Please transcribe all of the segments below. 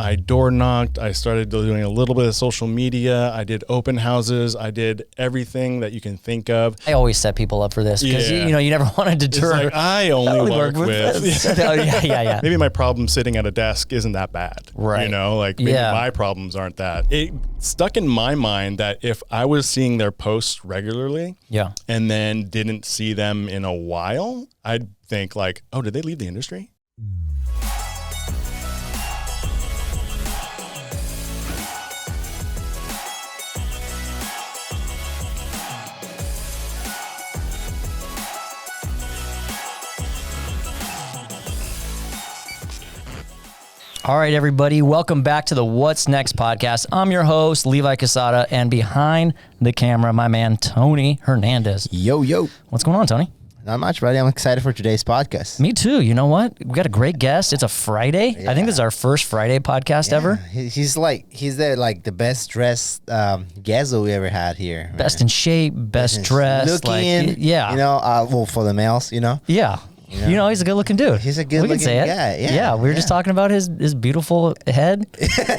I door knocked. I started doing a little bit of social media. I did open houses. I did everything that you can think of. I always set people up for this because you never want to deter. It's like, I only work with yeah. Maybe my problem sitting at a desk isn't that bad. Right. Maybe my problems aren't that. It stuck in my mind that if I was seeing their posts regularly and then didn't see them in a while, I'd think like, oh, did they leave the industry? All right, everybody. Welcome back to the What's Next podcast. I'm your host, Levi Casada, and behind the camera, my man, Tony Hernandez. Yo. What's going on, Tony? Not much, buddy. I'm excited for today's podcast. Me too. You know what? We got a great guest. It's a Friday. Yeah. I think this is our first Friday podcast ever. He's the best dressed guest that we ever had here. Man. Best in shape, best dressed. Looking, for the males, Yeah. He's a good-looking dude. He's a good-looking guy. Yeah. We were just talking about his beautiful head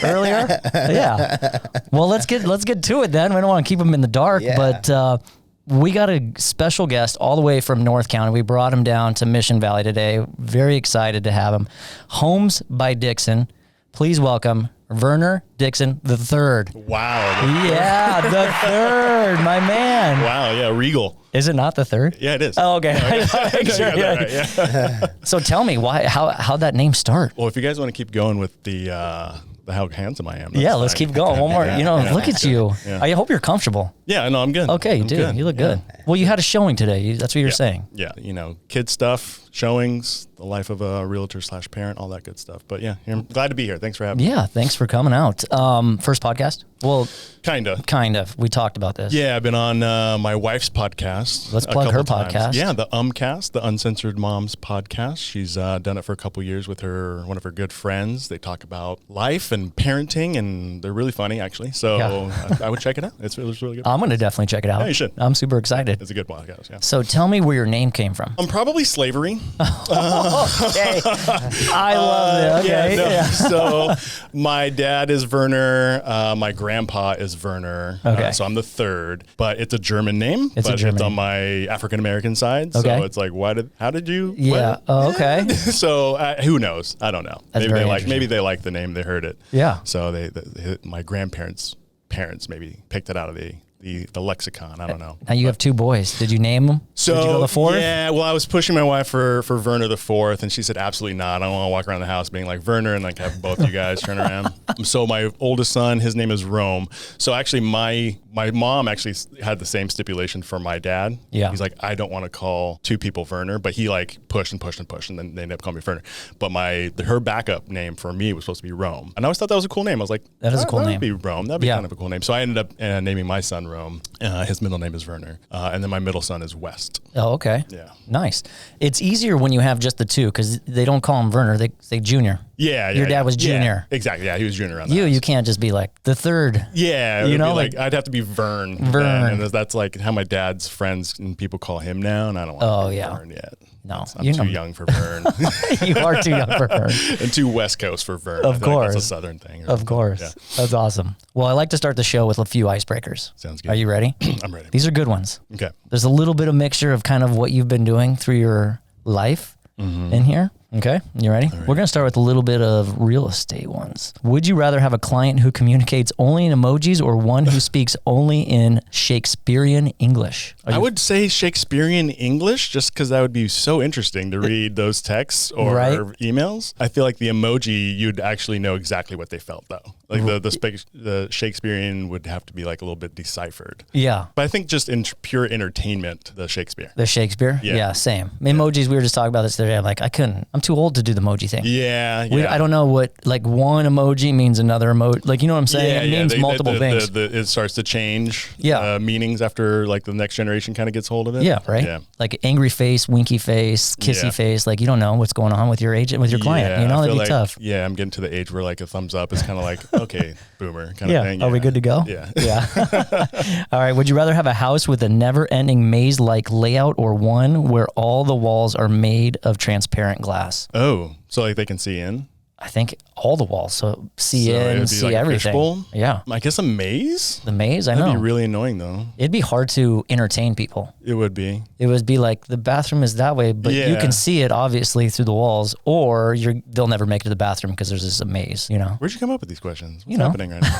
earlier. Yeah. Well, let's get to it then. We don't want to keep him in the dark, but we got a special guest all the way from North County. We brought him down to Mission Valley today. Very excited to have him. Homes by Dixon. Please welcome Verner Dixon the third. Wow. The third, my man. Wow, yeah, regal. Is it not the third? Yeah, it is. Oh, okay. So tell me, how'd that name start? Well, if you guys want to keep going with the how handsome I am. Let's keep going. One more. Look at you. Yeah. I hope you're comfortable. Yeah, no, I'm good. Okay, you do. Good. You look good. Well, you had a showing today. That's what you're saying. Yeah, kid stuff, showings, the life of a realtor / parent, all that good stuff. But yeah, I'm glad to be here. Thanks for having me. Yeah, thanks for coming out. First podcast? Well, kind of. We talked about this. Yeah, I've been on my wife's podcast. Let's plug her podcast. Yeah, the Cast, the Uncensored Moms podcast. She's done it for a couple years with one of her good friends. They talk about life and parenting, and they're really funny, actually. So I would check it out. It's really good. I'm going to definitely check it out. Yeah, you should. I'm super excited. It's a good podcast, yeah. So tell me where your name came from. Probably slavery. Okay. I love it. Okay. So my dad is Verner. My grandpa is Verner. Okay. So I'm the third, but it's a German name. It's on my African-American side. Okay. So it's like, how did you? Yeah. Oh, okay. So who knows? I don't know. That's Maybe they like the name. They heard it. Yeah. So my grandparents' parents maybe picked it out of the lexicon. I don't know. Now you have two boys. Did you name them? So, did you go the fourth? Yeah, well, I was pushing my wife for Verner the fourth, and she said, absolutely not. I don't want to walk around the house being like Verner and like have both you guys turn around. So my oldest son, his name is Rome. So actually my mom actually had the same stipulation for my dad. Yeah. He's like, I don't want to call two people Verner, but he like pushed, and then they ended up calling me Verner. But her backup name for me was supposed to be Rome. And I always thought that was a cool name. I was like, that is a cool name. That would be Rome. That'd be kind of a cool name. So I ended up naming my son Rome. His middle name is Verner. And then my middle son is West. Oh, okay. Yeah. Nice. It's easier when you have just the two because they don't call him Verner. They say Junior. Yeah. Your dad was Junior. Yeah, exactly. Yeah, he was Junior on that. You can't just be like the third. Yeah. I'd have to be Vern. And that's like how my dad's friends and people call him now. And I don't want to be Vern yet. No. I'm too young for Vern. You are too young for Vern. And too West Coast for Vern. Of course. That's a Southern thing. Of course. Yeah. That's awesome. Well, I like to start the show with a few icebreakers. Sounds good. Are you ready? I'm ready. These are good ones. Okay. There's a little bit of mixture of kind of what you've been doing through your life in here. Okay, you ready? Right. We're going to start with a little bit of real estate ones. Would you rather have a client who communicates only in emojis or one who speaks only in Shakespearean English? I would say Shakespearean English just because that would be so interesting to read those texts or emails. I feel like the emoji, you'd actually know exactly what they felt though. Like the Shakespearean would have to be like a little bit deciphered. Yeah. But I think just in pure entertainment, the Shakespeare. The Shakespeare? Yeah, same. Emojis, we were just talking about this the other day. I'm like, I'm too old to do the emoji thing. Yeah. I don't know what, like one emoji means another emoji. Like, you know what I'm saying? It means multiple things. It starts to change meanings after like the next generation kind of gets hold of it. Yeah, right? Yeah. Like angry face, winky face, kissy face. Like you don't know what's going on with your agent, with your client. You know, that'd be tough. Yeah, I'm getting to the age where like a thumbs up is kind of like, okay, boomer kind of thing. Yeah. Are we good to go? Yeah. Yeah. All right. Would you rather have a house with a never-ending maze-like layout or one where all the walls are made of transparent glass? Oh, so like they can see in? I think all the walls. So see So it in, would be see like a everything. fishbowl? Yeah. I guess a maze? The maze, I That'd know. be really annoying though. It'd be hard to entertain people. It would be. It would be like the bathroom is that way, but you Yeah. can see it obviously through the walls, or they'll never make it to the bathroom because there's just a maze, you know? Where'd you come up with these questions? What's know. happening right now?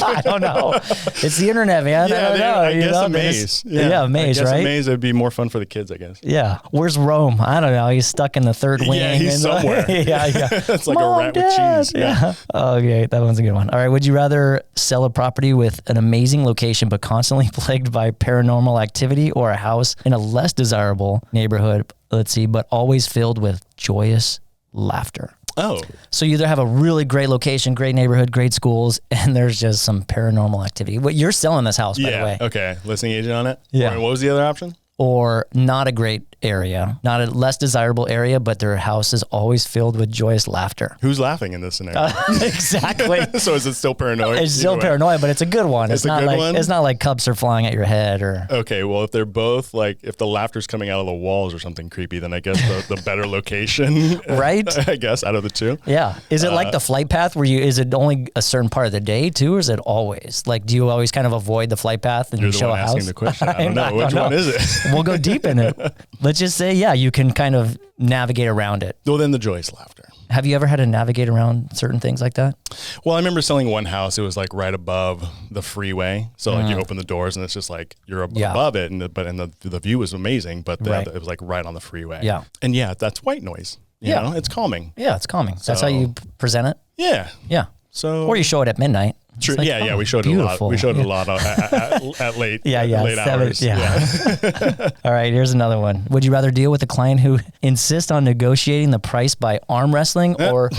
I don't know. It's the internet, man. I don't know. I you guess know? a maze. Yeah, a maze, I guess right? a maze would be more fun for the kids, I guess. Yeah. Where's Rome? I don't know. He's stuck in the third wing. Yeah, he's somewhere. yeah. It's like Mom, a rat Dad. with cheese. Yeah. Okay, that one's a good one. All right. Would you rather sell a property with an amazing location but constantly plagued by paranormal activity, or a house in a less desirable neighborhood, let's see, but always filled with joyous laughter? Oh. So you either have a really great location, great neighborhood, great schools, and there's just some paranormal activity. What you're selling this house, by the way. Okay. Listing agent on it? Yeah. What was the other option? Or not a great area, not a less desirable area, but their house is always filled with joyous laughter. Who's laughing in this scenario? Exactly. So is it still paranoid? It's still Either way. paranoid, but it's a good one. It's a not good like one? it's not like cups are flying at your head or Okay, well, if they're both like, if the laughter's coming out of the walls or something creepy, then I guess the better location, Right? I guess out of the two. yeah. Is it like the flight path where is it only a certain part of the day too, or is it always? Like, do you always kind of avoid the flight path and You're you the show one a asking house? the question. I don't know. Which one is it? We'll go deep in it. Let's just say, yeah, you can kind of navigate around it. Well, then the joyous laughter. Have you ever had to navigate around certain things like that? Well, I remember selling one house. It was like right above the freeway. So like you open the doors and it's just like you're Yeah. above it, and the view was amazing, but Right. it was like right on the freeway. Yeah. And yeah, that's white noise. You Yeah. know, it's calming. Yeah, it's calming. That's So- how you present it. Yeah. Yeah. So Or you show it at midnight. It's True. like, Yeah, oh, we showed beautiful. it a lot. We showed Yeah. it a lot at late. Yeah, late hours. Yeah. All right, here's another one. Would you rather deal with a client who insists on negotiating the price by arm wrestling, or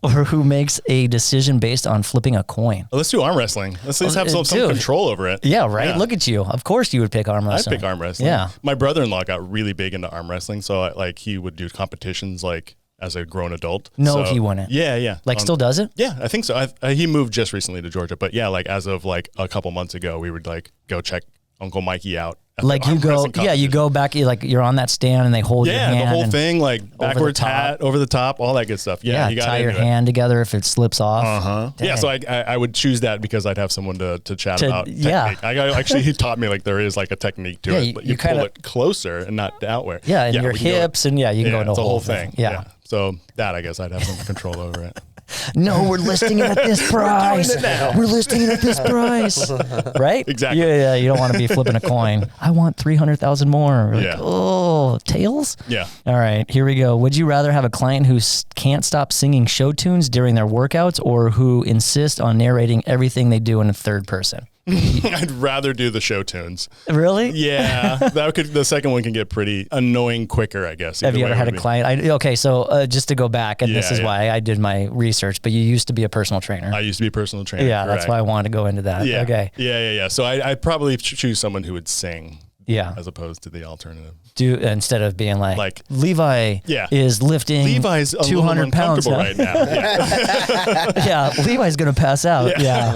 or who makes a decision based on flipping a coin? Let's do arm wrestling. Let's at least have some Dude. control over it. Yeah, right. Look at you. Of course, you would pick arm I'd wrestling. pick arm wrestling. Yeah. My brother-in-law got really big into arm wrestling, so he would do competitions like as a grown adult. No, So- he wouldn't. Yeah. Like, still does it? Yeah, I think so. He moved just recently to Georgia, but yeah, like as of like a couple months ago, we would like go check Uncle Mikey out. at the Like you arm go, wrestling yeah, you competition. go back, you're on that stand and they hold your Yeah, hand. the whole and- thing, like backwards top. hat, over the top, all that good stuff. Yeah, Yeah, you got tie your into it. hand together if it slips off. Yeah, Dang. so I would choose that because I'd have someone to chat about yeah. technique. Actually, he taught me like there is like a technique to Yeah, it. But you you pull kinda- it closer and not outward. Yeah, and your we can go- hips, and you can go into it's a a whole whole thing. Yeah. So that I guess I'd have some control over it. No, we're listing it at this price. We're listing it at this price. Right? Exactly. Yeah, you don't want to be flipping a coin. I want 300,000 more. Like, Yeah. oh, tails? Yeah. All right, here we go. Would you rather have a client who can't stop singing show tunes during their workouts, or who insist on narrating everything they do in a third person? I'd rather do the show tunes. Really? Yeah, the second one can get pretty annoying quicker, I guess. Have Either you way ever had a would be- client? Okay, so just to go back, and this Yeah, is yeah. why I did my research, but you used to be a personal trainer. I used to be a personal trainer. Yeah, that's correct. why I wanted to go into that. Yeah. Okay. Yeah. So I'd probably choose someone who would sing Yeah. as opposed to the alternative. Do instead of being like Levi Yeah. is lifting Levi's a 200 little pounds uncomfortable now. right now. Yeah. Yeah, Levi's gonna pass out. Yeah,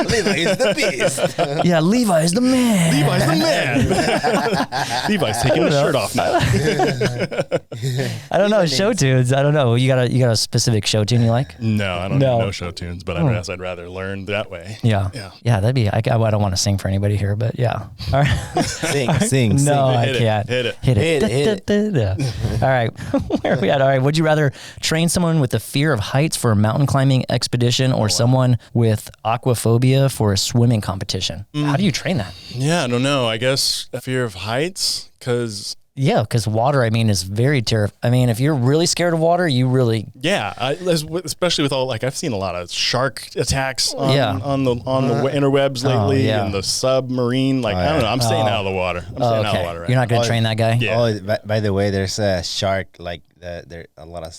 Levi is the beast. yeah, Levi's the man. Levi's the man. Levi's taking his shirt off now. I don't know show tunes. I don't know. You got a specific show tune you like? No, I don't No. know show tunes, but I guess I'd rather learn that way. Yeah, Yeah. That'd be. I don't want to sing for anybody here, but yeah. All right. Sing. No, I Hit it, can't. hit it. Hit it. Hit it. Yeah. All right. Where are we at? All right. Would you rather train someone with the fear of heights for a mountain climbing expedition, or someone with aquaphobia for a swimming competition? How do you train that? Yeah, I don't know. I guess fear of heights, because Yeah, because water, I mean, is very terrifying. I mean, if you're really scared of water, you really. especially with all, like, I've seen a lot of shark attacks on, Yeah. on the interwebs lately, yeah. and the submarine. Like, I don't know. I'm staying out of the water. I'm staying out of the water. Right You're not going to train that guy? Yeah. Oh, by the way, there's a shark, like, there a lot of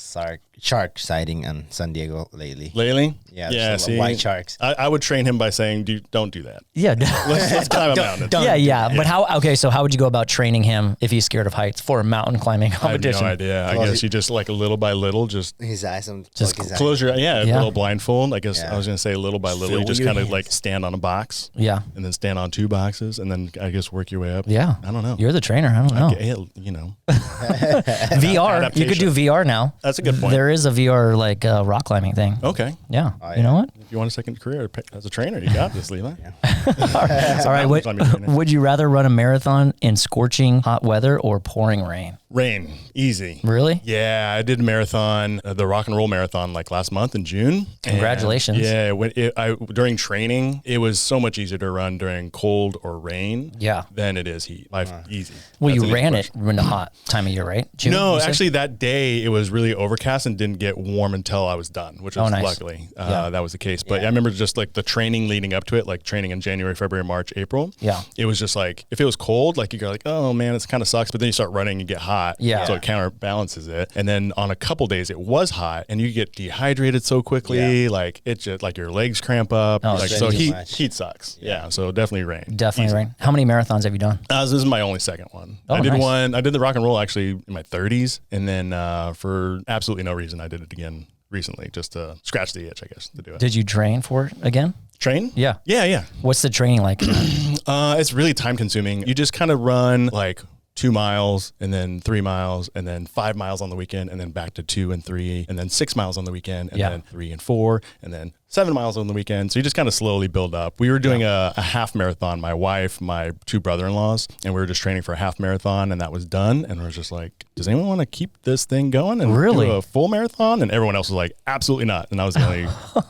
shark sighting on San Diego lately. Lately? Yeah, Yeah. there's a lot See, of white sharks. I would train him by saying, don't do that. Yeah. Let's climb a mountain. Yeah. But so how would you go about training him if he's scared of heights for a mountain climbing I have competition? no idea. I Close guess you just, like, little by little, just His eyes on Just his eyes. close your, a Yeah. little blindfold. I guess Yeah. I was going to say little by little. You Fill just your kind of hands. like stand on a box Yeah. and then stand on two boxes and then I guess work your way up. Yeah. I don't know. You're the trainer. I don't know. Okay, you know. VR. You Adaptation. could do VR now. That's a good point. There is a VR like rock climbing thing. Okay. Yeah. Oh, You know what? If you want a second career as a trainer, you got this, Levi. All right. Would you rather run a marathon in scorching hot weather or pouring rain? Rain, easy. Really? Yeah, I did a marathon, the rock and roll marathon, like last month in June. Congratulations. And yeah, during training, it was so much easier to run during cold or rain. Yeah. Than it is heat. Easy. Well, That's you an ran easy it in the hot time of year, right? June, No, you said? actually, that day it was really overcast and didn't get warm until I was done, which was nice. luckily that was the case. But I remember just like the training leading up to it, like training in January, February, March, April. Yeah. It was just like if it was cold, like you go like, oh man, it kind of sucks. But then you start running and get hot. Yeah. So it counterbalances it. And then on a couple days it was hot, and you get dehydrated so quickly, like it just like your legs cramp up. Oh, like shit. so Too heat much. heat sucks. Yeah. So definitely rain. Definitely Easy. rain. How many marathons have you done? This is my only second one. Oh, I did nice. one. I did the rock and roll actually in my 30s, and then for absolutely no reason, I did it again recently, just to scratch the itch, I guess, to do it. Did you train for it again? Train? Yeah. Yeah. What's the training like? It's really time consuming. You just kind of run like 2 miles and then 3 miles and then 5 miles on the weekend and then back to 2 and 3 and then 6 miles on the weekend and then 3 and 4 and then 7 miles on the weekend. So you just kind of slowly build up. We were doing a half marathon, my wife, my 2 brother-in-laws, and we were just training for a half marathon, and that was done. And we were just like, does anyone want to keep this thing going and Really? do a full marathon? And everyone else was like, absolutely not. And I was the only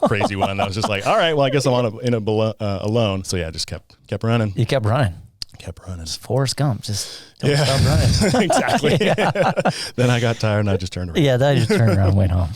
crazy one. I was just like, all right, well, I guess I'm alone. So yeah, just kept running. You kept running. Kept running. Forrest Gump. Just don't stop running. Exactly. Then I got tired and I just turned around. Yeah, then I just turned around and went home.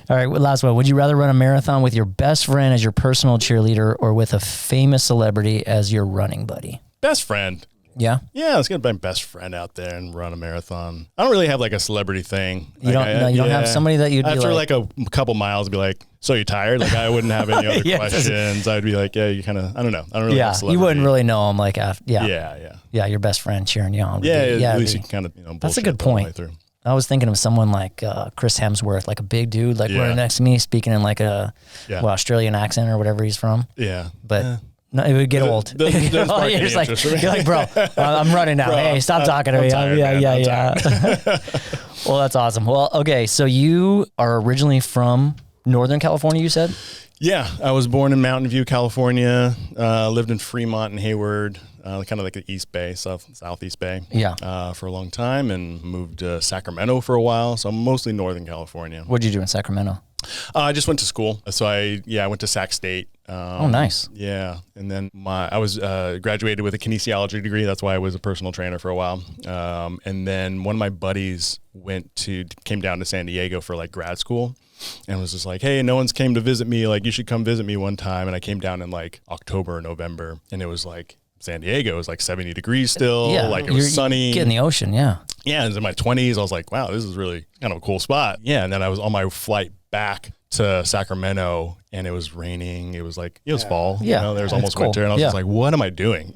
All right, last one. Would you rather run a marathon with your best friend as your personal cheerleader or with a famous celebrity as your running buddy? Best friend. Yeah? Yeah, let's get my best friend out there and run a marathon. I don't really have like a celebrity thing. You don't have somebody that you'd be after like a couple miles, be like, so you tired? Like I wouldn't have any other Yeah, questions. I'd be like, yeah, you kind of, I don't know. I don't really have a you celebrity. wouldn't really know him like after. Yeah. Yeah, your best friend cheering you on. At least you can kind of, That's a bullshit good the whole way point. through. I was thinking of someone like Chris Hemsworth, like a big dude, like running next to me, speaking in like a Australian accent or whatever he's from. Yeah. But no, it would get old. Doesn't You're spark any just like, interest for me. you're like, bro, I'm running now. Bro, hey, stop talking to I'm me. tired, man. Yeah. Well, that's awesome. Well, okay, so you are originally from Northern California, you said? Yeah, I was born in Mountain View, California. Lived in Fremont and Hayward, kind of like the East Bay, Southeast Bay. Yeah. For a long time, and moved to Sacramento for a while. So I'm mostly Northern California. What'd you do in Sacramento? I just went to school. So I went to Sac State. Oh, nice. Yeah, and then I was graduated with a kinesiology degree. That's why I was a personal trainer for a while. And then one of my buddies came down to San Diego for like grad school, and was just like, hey, no one's came to visit me. Like, you should come visit me one time. And I came down in like October or November, and it was like San Diego. It was like 70 degrees still. Yeah, Like it was sunny. Get in the ocean, yeah. Yeah, and in my 20s, I was like, wow, this is really kind of a cool spot. Yeah, and then I was on my flight back to Sacramento, and it was raining. It was like, it was fall. Yeah, there was it's almost cool. winter, and I was Yeah. just like, what am I doing?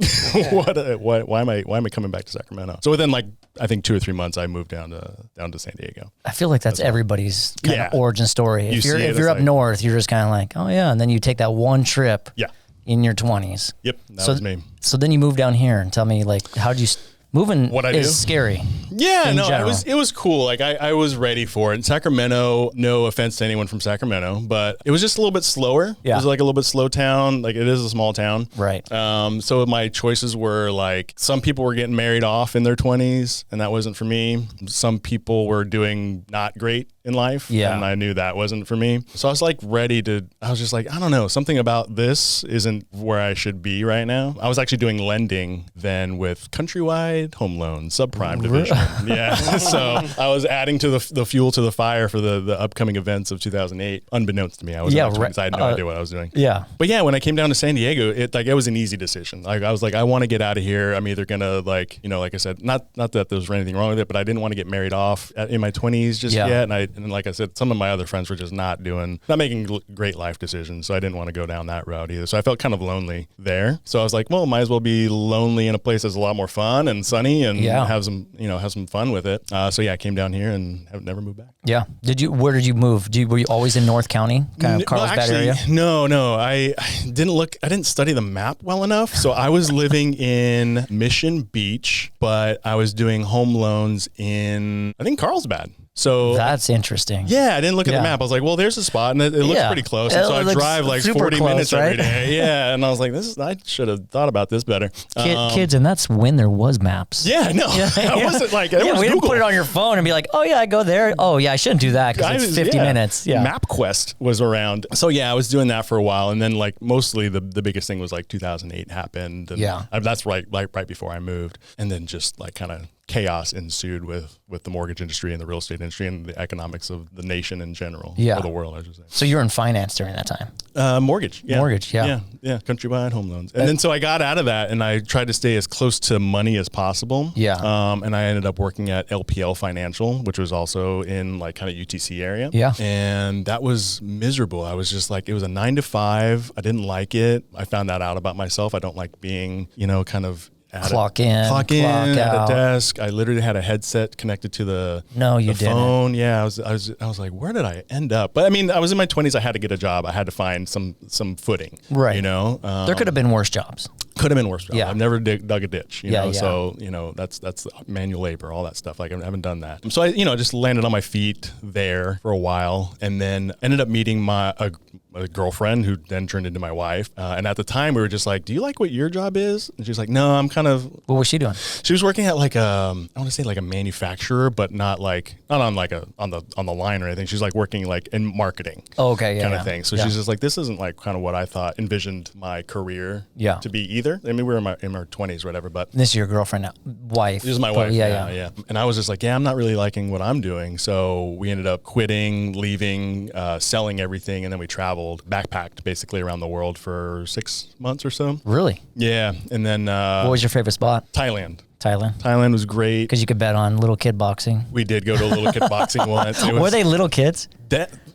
Why am I coming back to Sacramento? So within like, I think 2 or 3 months, I moved down to San Diego. I feel like that's everybody's kind of origin story. If You you're see it, if you're it's up like- north, you're just kind of like, oh yeah, and then you take that one trip Yeah. in your 20s. Yep, that was me. So then you move down here and tell me like, how did you moving What I is do? scary. Yeah, in no, general. it was cool. Like I was ready for it. In Sacramento, no offense to anyone from Sacramento, but it was just a little bit slower. Yeah. It was like a little bit slow town. Like it is a small town. Right. So my choices were like, some people were getting married off in their 20s, and that wasn't for me. Some people were doing not great in life. Yeah. And I knew that wasn't for me. So I was like I was just like, I don't know, something about this isn't where I should be right now. I was actually doing lending then with Countrywide Home Loans, subprime division. Yeah. So I was adding to the fuel to the fire for the upcoming events of 2008, unbeknownst to me. I was I had no idea what I was doing. Yeah. But yeah, when I came down to San Diego, it was an easy decision. Like I was like, I want to get out of here. I'm either gonna like I said, not that there was anything wrong with it, but I didn't want to get married off in my 20s just yet. And like I said, some of my other friends were just not making great life decisions. So I didn't want to go down that route either. So I felt kind of lonely there. So I was like, well, might as well be lonely in a place that's a lot more fun and sunny and have some fun with it. So yeah, I came down here and have never moved back. Yeah. Where did you move? Were you always in North County, kind of Carlsbad area? No. I didn't study the map well enough. So I was living in Mission Beach, but I was doing home loans in, I think, Carlsbad. So That's interesting. yeah, I didn't look at Yeah. the map. I was like, well, there's a spot, and it looks Yeah. pretty close. It And so I looks drive like super 40 close, minutes every right? day. Yeah, and I was like, I should have thought about this better. Kids, and that's when there was maps. Yeah, no, I wasn't like, it Yeah, was we didn't Google. put it on your phone and be like, oh yeah, I go there. Oh yeah, I shouldn't do that because it's 50 minutes. Yeah. MapQuest was around. So yeah, I was doing that for a while. And then like mostly the biggest thing was like 2008 happened. And Yeah. that's right before I moved. And then just like kind of chaos ensued with the mortgage industry and the real estate industry and the economics of the nation in general. Yeah. Or the world, I should say. So you were in finance during that time. Mortgage. Yeah. Mortgage, yeah. Yeah. Countrywide home loans. And then so I got out of that and I tried to stay as close to money as possible. Yeah. And I ended up working at LPL Financial, which was also in like kind of UTC area. Yeah. And that was miserable. I was just like, it was a 9 to 5. I didn't like it. I found that out about myself. I don't like being, kind of Clock in, clock at out. a desk. I literally had a headset connected to the You the didn't. phone. Yeah, I was like, where did I end up? But I mean, I was in my 20s. I had to get a job. I had to find some footing. Right. There There could have been worse jobs. could have been worse. Yeah. I've never dug a ditch. You Yeah, know, yeah. so that's manual labor, all that stuff. Like I haven't done that. So I just landed on my feet there for a while, and then ended up meeting a girlfriend who then turned into my wife. And at the time, we were just like, "Do you like what your job is?" And she's like, "No, I'm kind of." What was she doing? She was working at like I want to say like a manufacturer, but not on like on the line or anything. She's like working like in marketing. Oh, okay, yeah, kind yeah. of thing. So Yeah. she's just like, this isn't like kind of what I thought envisioned my career to be either. I mean, we were in our 20s or whatever, but This is your girlfriend now, wife. this is my But wife. Yeah. Yeah. And I was just like, I'm not really liking what I'm doing. So we ended up quitting, leaving, selling everything, and then we traveled, backpacked basically around the world for 6 months or so. Really? Yeah, and then What was your favorite spot? Thailand. Thailand. Thailand was great. Because you could bet on little kid boxing. We did go to a little kid boxing once. It Were was they little kids?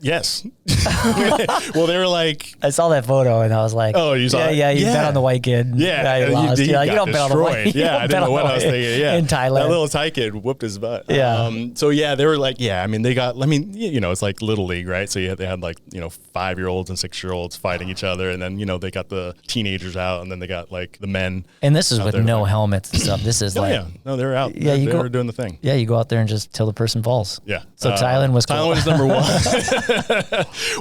yes. Well, they were like, I saw that photo and I was like, Oh, you saw yeah, it? yeah, you Yeah. bet on the white kid. yeah, you lost. he You're like, you got don't bet on the white. destroyed. you Yeah, don't I bet didn't know on what the I was white thinking. Yeah, in Thailand. that little Thai kid whooped his butt. Yeah. So yeah, they were like, I mean, it's like little league, right? So they had like 5-year-olds and 6-year-olds fighting each other, and then they got the teenagers out, and then they got like the men. And this is with there no like- helments and stuff. This is Oh like, yeah, no, they were out. Yeah, they were doing the thing. yeah, you go out there and just till the person falls. Yeah. So Thailand was cool. Thailand was number one.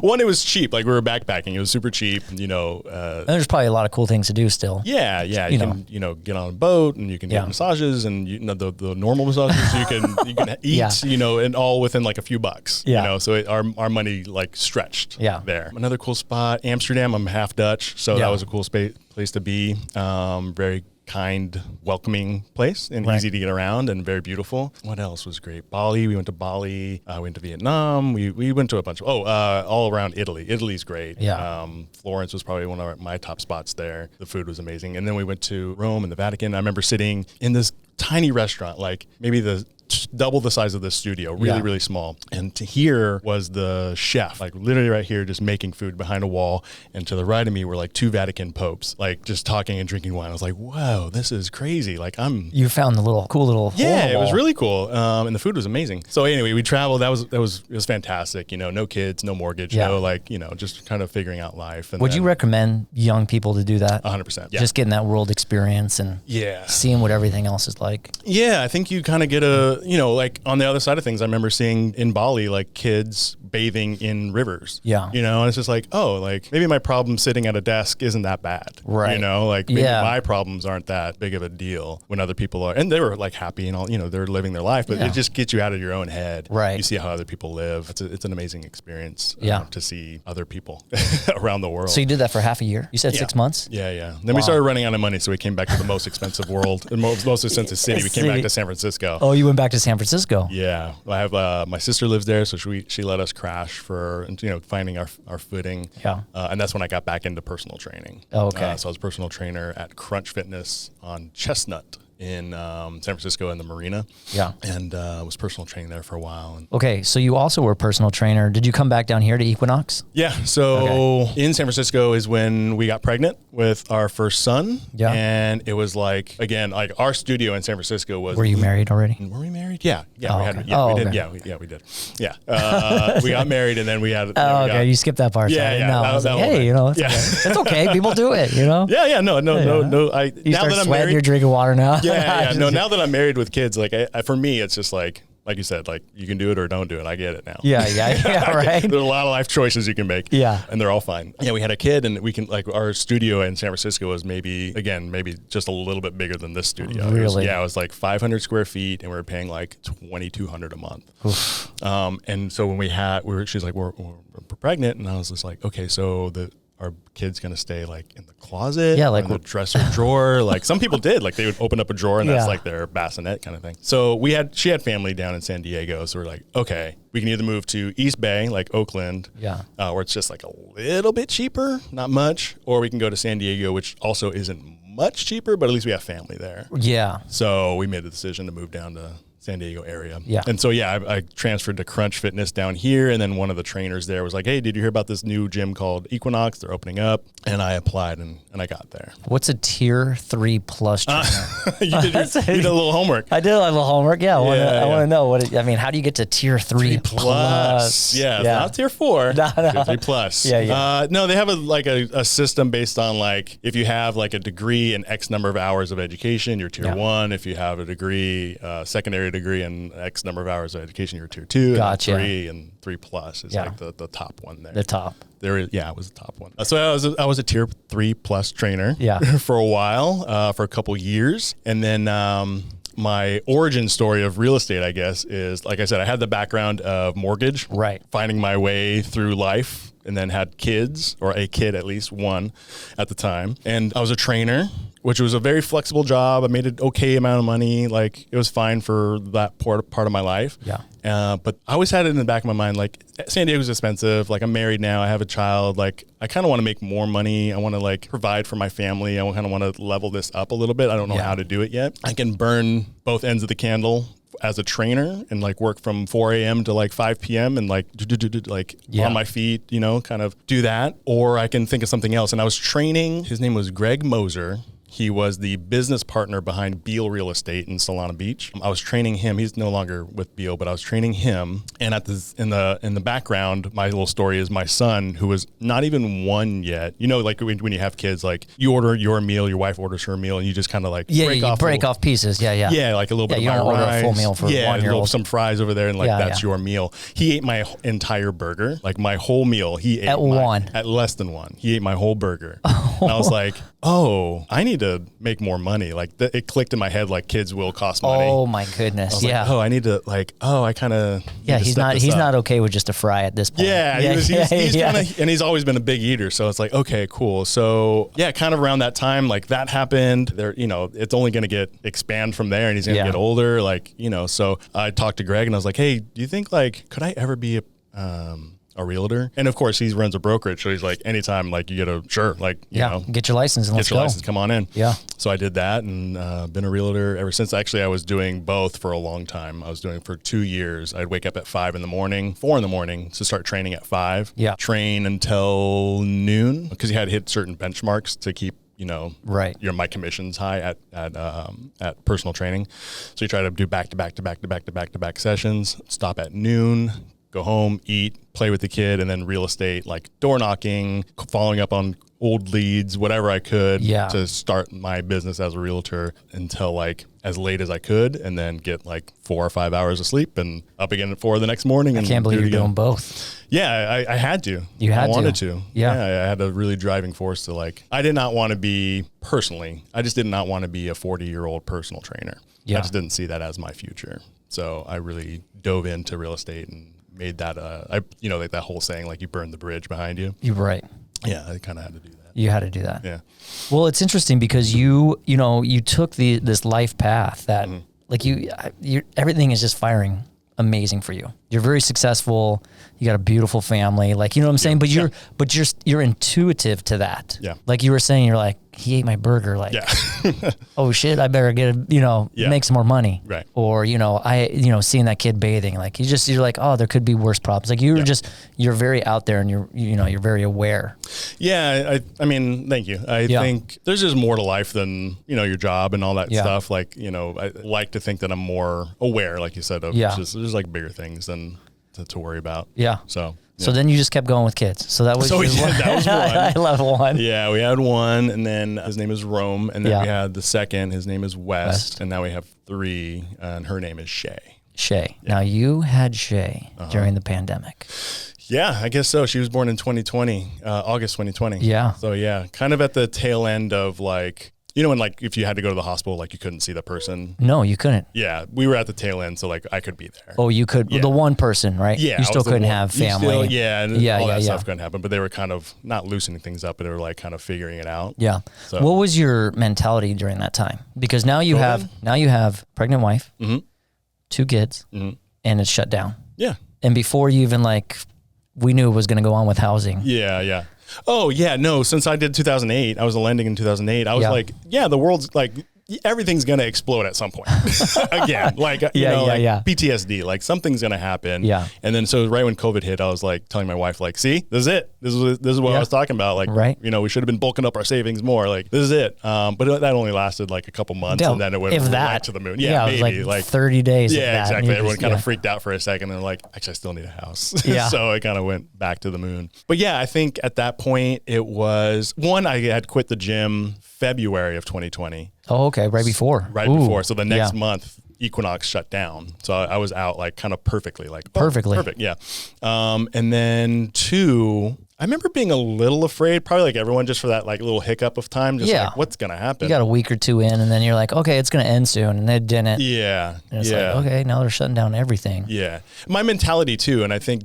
One, it was cheap. Like we were backpacking. It was super cheap. And there's probably a lot of cool things to do still. Yeah. You can get on a boat and you can Yeah. get massages and the normal massages you can eat. Yeah. And all within like a few bucks. Yeah. So our money like stretched. Yeah. There. Another cool spot, Amsterdam. I'm half Dutch, so Yeah. that was a cool place to be. Very kind, welcoming place and Right. easy to get around and very beautiful. What else was great? Bali. We went to Bali. We went to Vietnam. We went to a bunch of all around Italy. Italy's great. Yeah. Florence was probably one of my top spots there. The food was amazing. And then we went to Rome and the Vatican. I remember sitting in this tiny restaurant, like maybe double the size of this studio, really, Yeah. really small. And here was the chef, like literally right here, just making food behind a wall. And to the right of me were like 2 Vatican popes, like just talking and drinking wine. I was like, whoa, this is crazy. Like You found the cool little hole in yeah, the it was wall. really cool. And the food was amazing. So anyway, we traveled. It was fantastic. No kids, no mortgage, Yeah. just kind of figuring out life. And Would you recommend young people to do that? 100%. Yeah. Just getting that world experience and Yeah. seeing what everything else is like. Yeah, I think you kind of get like on the other side of things, I remember seeing in Bali, like kids bathing in rivers. Yeah. And it's just like, oh, like maybe my problem sitting at a desk isn't that bad. Right. Like maybe Yeah. my problems aren't that big of a deal when other people are. And they were like happy and all, they're living their life, but Yeah. it just gets you out of your own head. Right. You see how other people live. It's an amazing experience Yeah. to see other people around the world. So you did that for half a year? You said 6 months? Yeah. Then we started running out of money, so we came back to the most expensive the most expensive city. We came back to San Francisco. Oh, you went back to San Francisco? Yeah, I have my sister lives there, so she let us crash for finding our footing. Yeah. And that's when I got back into personal training. Oh, okay. So I was a personal trainer at Crunch Fitness on Chestnut in San Francisco in the marina. Yeah. And was personal training there for a while. And Okay, so you also were a personal trainer. Did you come back down here to Equinox? yeah, so in San Francisco is when we got pregnant with our first son. Yeah. And it was like, again, like our studio in San Francisco was. Were you married already? Were we married? Yeah. Oh, we had. okay. Yeah, Oh, we did. okay. Yeah, we did. Yeah. We got married and then we had. Oh, okay. You skipped that part. Yeah, so I didn't yeah, know. that- I was that like, whole hey, thing. it's Yeah. okay. It's okay. People do it, No. Yeah. No. Yeah. Now You that start I'm sweating, married. you're drinking water now. Yeah. No. Now that I'm married with kids, like for me, it's just like like you said, like you can do it or don't do it. I get it now. Yeah, right. There's a lot of life choices you can make. Yeah. And they're all fine. Yeah, we had a kid, and we can, like, our studio in San Francisco was maybe just a little bit bigger than this studio. Really? It was like 500 square feet, and we were paying like $2,200 a month. And so when she's like, we're pregnant, and I was just like, okay, so our kid's gonna stay like in the closet, like in the dresser drawer. Like some people did, like they would open up a drawer and that's like their bassinet kind of thing. So she had family down in San Diego, so we're like, okay, we can either move to East Bay, like Oakland, where it's just like a little bit cheaper, not much, or we can go to San Diego, which also isn't much cheaper, but at least we have family there. Yeah. So we made the decision to move down to San Diego area. Yeah. And so, I transferred to Crunch Fitness down here. And then one of the trainers there was like, hey, did you hear about this new gym called Equinox? They're opening up. And I applied and I got there. What's a tier 3 plus trainer? You did a little homework. I did a little homework. Yeah. I want to know how do you get to tier 3 plus? Yeah. Not tier 4. No. Tier 3 plus. Yeah. No, they have a system based on like, if you have like a degree and X number of hours of education, you're tier 1. If you have a degree, secondary degree and X number of hours of education, you're tier 2. Gotcha. And 3 and 3 plus is like the top one there. The top. It was the top one. So I was a tier 3 plus trainer for a while, for a couple years. And then my origin story of real estate, I guess, is, like I said, I had the background of mortgage, finding my way through life, and then had kids, or a kid, at least one at the time. And I was a trainer, which was a very flexible job. I made an okay amount of money. Like, it was fine for that part of my life. Yeah. But I always had it in the back of my mind, like, San Diego's expensive. Like, I'm married now. I have a child. Like, I kind of want to make more money. I want to, like, provide for my family. I kind of want to level this up a little bit. I don't know how to do it yet. I can burn both ends of the candle as a trainer and like work from 4 a.m. to like 5 p.m. and like on my feet, kind of do that. Or I can think of something else. And I was training. His name was Greg Moser. He was the business partner behind Beal Real Estate in Solana Beach. I was training him. He's no longer with Beal, but I was training him. And in the background, my little story is my son, who was not even 1 yet. Like when you have kids, like you order your meal, your wife orders her meal, and you just kind of like break off pieces. Yeah, like a little bit of you my don't order rice. a full meal for 1-year-old. Some fries over there, and like that's your meal. He ate my entire burger, like my whole meal. He ate at less than 1. He ate my whole burger. And I was like, oh, I need to make more money. Like it clicked in my head, like kids will cost money. Oh my goodness. Like, oh, I need to I kind of he's not okay with just a fry at this point. He's kind of, and he's always been a big eater, so it's like, okay, cool. So kind of around that time, like that happened there. It's only going to expand from there, and he's going to get older, so I talked to Greg and I was like, hey, do you think, like, could I ever be a realtor? And of course, he runs a brokerage, so he's like, anytime, like, you get get your license and let's go. Come on in. Yeah. So I did that and been a realtor ever since. Actually, I was doing both for a long time. I was doing it for 2 years. I'd wake up at 4 in the morning to start training at 5. Yeah. Train until noon, because you had to hit certain benchmarks to keep my commissions high at personal training. So you try to do back to back sessions, stop at noon, go home, eat, play with the kid, and then real estate, like door knocking, following up on old leads, whatever I could to start my business as a realtor until like as late as I could, and then get like 4 or 5 hours of sleep and up again at 4 the next morning. I can't believe you're doing both. Yeah, I had to. I wanted to. Yeah, I had a really driving force to like, I did not want to be I just did not want to be a 40-year-old personal trainer. I just didn't see that as my future. So I really dove into real estate and made that, like that whole saying, like you burn the bridge behind you. You're right. Yeah, I kind of had to do that. You had to do that. Yeah. Well, it's interesting because you took this life path that like you everything is just firing amazing for you. You're very successful. You got a beautiful family. Like, you know what I'm saying? But you're intuitive to that. Yeah. Like you were saying, you're like, he ate my burger. Like, oh shit, I better make some more money. Right. Or, seeing that kid bathing, like you're like, oh, there could be worse problems. Like you're very out there and you're very aware. Yeah. I mean, thank you. I think there's just more to life than, your job and all that stuff. Like, I like to think that I'm more aware, like you said, of there's like bigger things than to worry about. Yeah. So then you just kept going with kids. So that was that was one. I love one. Yeah, we had one, and then his name is Rome, and then we had the second. His name is West, and now we have 3, and her name is Shay. Shay. Now you had Shay during the pandemic. Yeah, I guess so. She was born in 2020, August 2020. Yeah. So yeah, kind of at the tail end of like, when like if you had to go to the hospital, like you couldn't see the person. No, you couldn't. Yeah, we were at the tail end, so like I could be there. Oh, you could. Yeah. The one person, right? Yeah, You still couldn't have family. And all that stuff couldn't happen. But they were kind of not loosening things up, but they were like kind of figuring it out. Yeah. So. What was your mentality during that time? Because now you have pregnant wife, 2 kids, and it's shut down. Yeah. And before you even we knew it was going to go on with housing. Yeah. Oh yeah, no. Since I did 2008, I was lending in 2008. I was like, the world's like everything's gonna explode at some point again. Like PTSD, like something's gonna happen. Yeah. And then so right when COVID hit, I was like telling my wife, like, see, this is it. This is what I was talking about. Like, we should have been bulking up our savings more. Like, this is it. But that only lasted like a couple months, and then it went back to the moon. Yeah, maybe it was like 30 days. Yeah, exactly. Everyone kind of freaked out for a second, and they're like, actually, I still need a house. Yeah. So it kind of went back to the moon. But yeah, I think at that point it was I had quit the gym February of 2020. Oh, okay. Right before. Before. So the next month, Equinox shut down. So I was out like kind of perfectly. Perfect. Yeah. And then 2, I remember being a little afraid, probably like everyone, just for that like little hiccup of time. Just like, what's going to happen? You got a week or 2 in, and then you're like, okay, it's going to end soon. And they didn't. Yeah. And it's like, okay, now they're shutting down everything. Yeah. My mentality too, and I think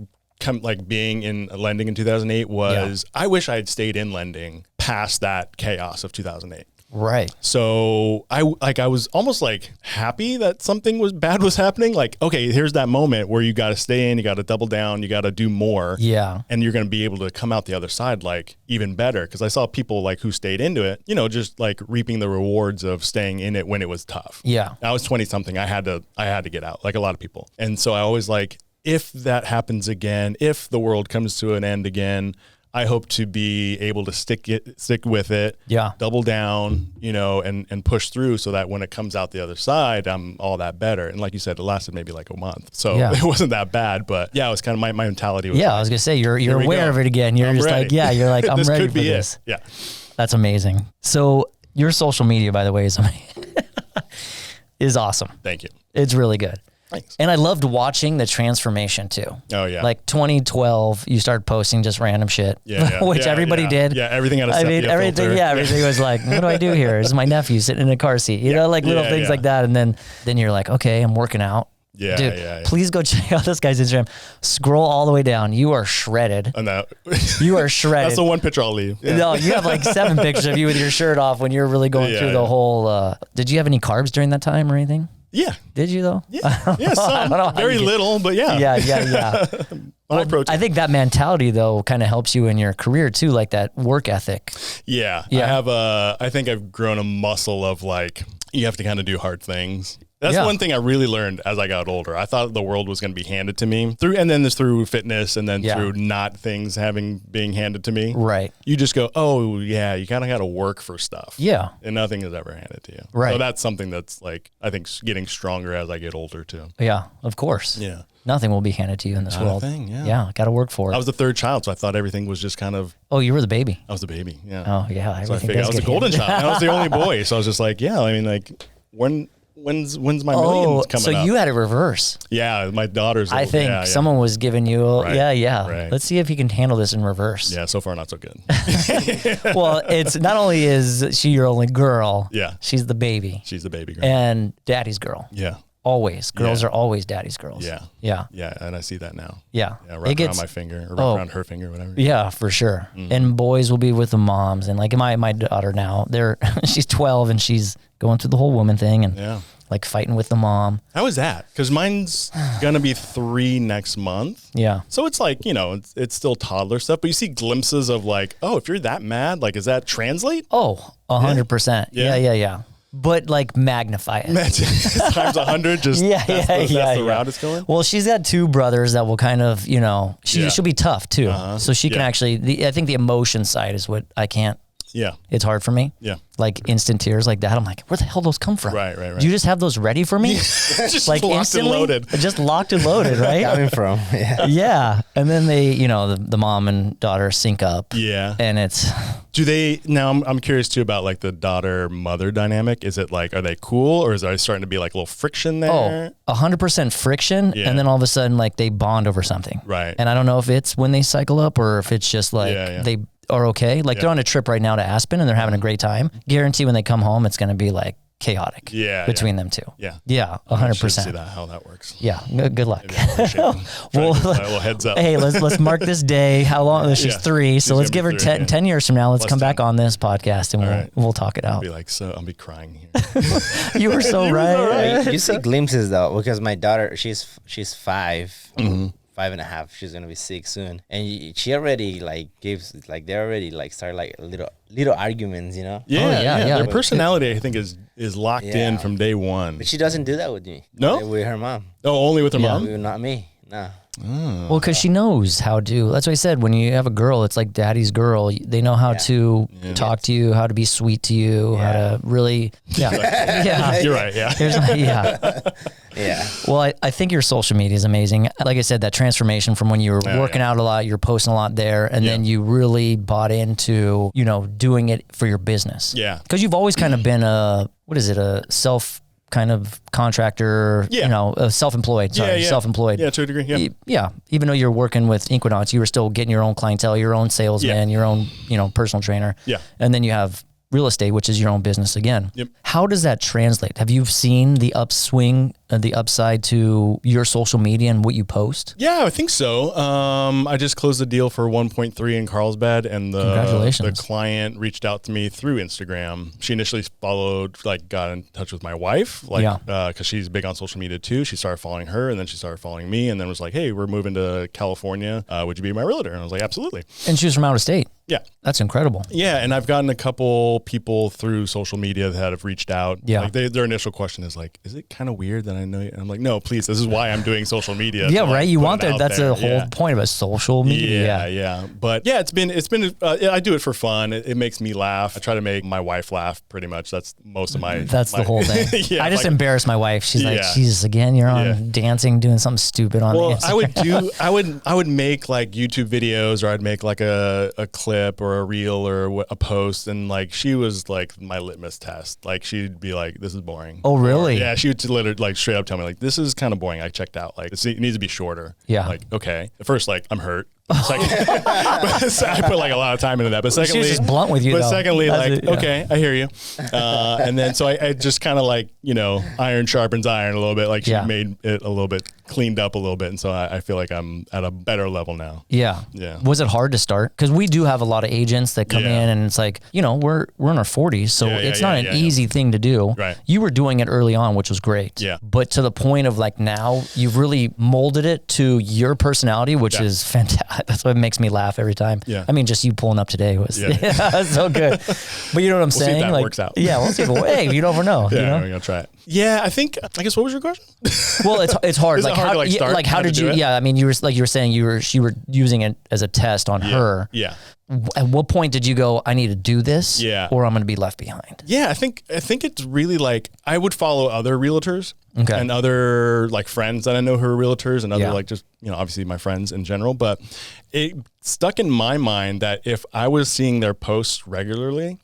being in lending in 2008 was, I wish I had stayed in lending past that chaos of 2008. Right. So I was almost like happy that something bad was happening. Like, okay, here's that moment where you got to stay in, you got to double down, you got to do more. Yeah. And you're going to be able to come out the other side like even better. Cause I saw people like who stayed into it, just like reaping the rewards of staying in it when it was tough. Yeah. I was 20 something. I had to get out like a lot of people. And so I always like, if that happens again, if the world comes to an end again, I hope to be able to stick with it, double down, and push through so that when it comes out the other side, I'm all that better. And like you said, it lasted maybe like a month. So it wasn't that bad, but it was kind of my mentality. Was I was going to say, you're aware of it again. You're just ready. You're like, I'm ready for this. Yeah. That's amazing. So your social media, by the way, is awesome. Thank you. It's really good. Thanks. And I loved watching the transformation too. Oh yeah. Like 2012, you started posting just random shit, which everybody did. Yeah, everything had a sepia everything. filter. Yeah, everything was like, what do I do here? This is my nephew sitting in a car seat. You know, like little things like that. And then you're like, okay, I'm working out. Yeah, dude, please go check out this guy's Instagram. Scroll all the way down. You are shredded. No. You are shredded. That's the one picture I'll leave. Yeah. No, you have like 7 pictures of you with your shirt off when you're really going through the whole. Did you have any carbs during that time or anything? Yeah. Did you though? Yeah, some. Very little, but yeah. Yeah. High protein. I think that mentality though kind of helps you in your career too, like that work ethic. Yeah. I think I've grown a muscle of like, you have to kind of do hard things. That's one thing I really learned as I got older. I thought the world was going to be handed to me through fitness and then through not things being handed to me. Right. You just go, oh yeah, you kind of got to work for stuff. Yeah. And nothing is ever handed to you. Right. So that's something that's like, I think getting stronger as I get older too. Yeah, of course. Yeah. Nothing will be handed to you in this world. Yeah. Got to work for it. I was the 3rd child, so I thought everything was just kind of. Oh, you were the baby. I was the baby. Yeah. Oh yeah. So I figured I was the golden child. I was the only boy, so I was just like, when's my millions coming up? So you had it reverse. Yeah, my daughter's. I think someone was giving you. Right. Let's see if you can handle this in reverse. Yeah, so far not so good. Well, it's not only is she your only girl. Yeah, she's the baby. She's the baby girl and daddy's girl. Yeah. Always. Girls are always daddy's girls. Yeah. Yeah. Yeah. And I see that now. Yeah. Right around my finger or right around her finger, whatever. Yeah, for sure. Mm-hmm. And boys will be with the moms. And like my daughter now, she's 12 and she's going through the whole woman thing and like fighting with the mom. How is that? Because mine's going to be 3 next month. Yeah. So it's like, it's still toddler stuff, but you see glimpses of like, oh, if you're that mad, like, does that translate? Oh, 100%. Yeah. But like magnify it. Times 100, just that's the route it's going. Well, she's got 2 brothers that will kind of, she'll be tough too. So she can actually, I think the emotion side is what I can't Yeah. It's hard for me. Yeah. Like instant tears like that. I'm like, where the hell those come from? Right. Do you just have those ready for me? Just like locked instantly? and loaded. Just locked and loaded, right? Coming from, yeah. Yeah. And then they, the mom and daughter sync up. Yeah. And it's... Do they, now I'm curious too about like the daughter-mother dynamic. Is it like, are they cool, or is there starting to be like a little friction there? Oh, 100% friction. Yeah. And then all of a sudden, like they bond over something. Right. And I don't know if it's when they cycle up or if it's just like they are okay. Like they're on a trip right now to Aspen and they're having a great time. Guarantee when they come home, it's going to be like chaotic between them two. Yeah. Yeah. 100%. See that, how that works. Yeah. Good luck. Well, a little heads up. Hey, let's mark this day. How long? She's 3. So let's give her 10 years from now. Let's come back on this podcast and we'll talk it out. I'll be crying here. You were so right. You see glimpses though, because my daughter, she's 5. 5.5. She's gonna be 6 soon, and she already like gives like they already like start like little arguments, Yeah, yeah. Their personality, I think, is locked in from day one. But she doesn't do that with me. No, with her mom. Oh, only with her mom. Not me. No. Well, because she knows how to. That's what I said. When you have a girl, it's like daddy's girl. They know how to talk to you, how to be sweet to you, how to really. Yeah. You're right. Yeah. Yeah. Well, I think your social media is amazing. Like I said, that transformation from when you were working out a lot, you're posting a lot there, and then you really bought into, doing it for your business. Yeah. Because you've always kind of been a self kind of contractor, self-employed. Self-employed. Yeah, to a degree. Yeah. Yeah. Even though you're working with Equinox, you were still getting your own clientele, your own salesman, your own, personal trainer. Yeah. And then you have real estate, which is your own business again. Yep. How does that translate? Have you seen the upswing, the upside to your social media and what you post? Yeah, I think so. I just closed the deal for 1.3 in Carlsbad, and the client reached out to me through Instagram. She initially got in touch with my wife, because she's big on social media too. She started following her, and then she started following me, and then was like, "Hey, we're moving to California. Would you be my realtor?" And I was like, "Absolutely." And she was from out of state. Yeah. That's incredible. Yeah, and I've gotten a couple people through social media that have reached out. Yeah. Like their initial question is like, "Is it kind of weird that I know you?" And I'm like, "No, please. This is why I'm doing social media." Yeah, right. You want that. That's the whole point of a social media. Yeah. But yeah, it's been. I do it for fun. It makes me laugh. I try to make my wife laugh. Pretty much. That's most of my. That's the whole thing. I just embarrass my wife. She's like, "Jesus, again, you're on dancing, doing something stupid on." Well, Instagram. I would make like YouTube videos, or I'd make like a clip or a reel or a post, and like she was like my litmus test. Like she'd be like, "This is boring." Oh, really? Or, yeah, she would literally like straight up tell me like, "This is kind of boring. I checked out. Like it needs to be shorter." Yeah. Like, okay. At first, like, I'm hurt. I put like a lot of time into that. But secondly, she was just blunt with you. But though. secondly, okay, I hear you. And then so I just kind of like, iron sharpens iron a little bit. Like she made it a little bit cleaned up a little bit, and so I feel like I'm at a better level now. Yeah. Yeah. Was it hard to start? Because we do have a lot of agents that come in, and it's like, we're in our 40s, so it's not an easy thing to do. Right. You were doing it early on, which was great. Yeah. But to the point of like now, you've really molded it to your personality, which is fantastic. That's what makes me laugh every time. Yeah. I mean, just you pulling up today was so good. But you know what I'm saying? See if that like, works out. Yeah, we'll see. Hey, you never know. Yeah, we're gonna try it. Yeah, I guess what was your question? Well, it's hard. Is it hard to like start? Like how did you? Yeah, I mean, you were saying you were using it as a test on her. Yeah. At what point did you go, I need to do this? Yeah. Or I'm going to be left behind? Yeah, I think it's really like I would follow other realtors and other like friends that I know who are realtors and other like just, obviously my friends in general. But it stuck in my mind that if I was seeing their posts regularly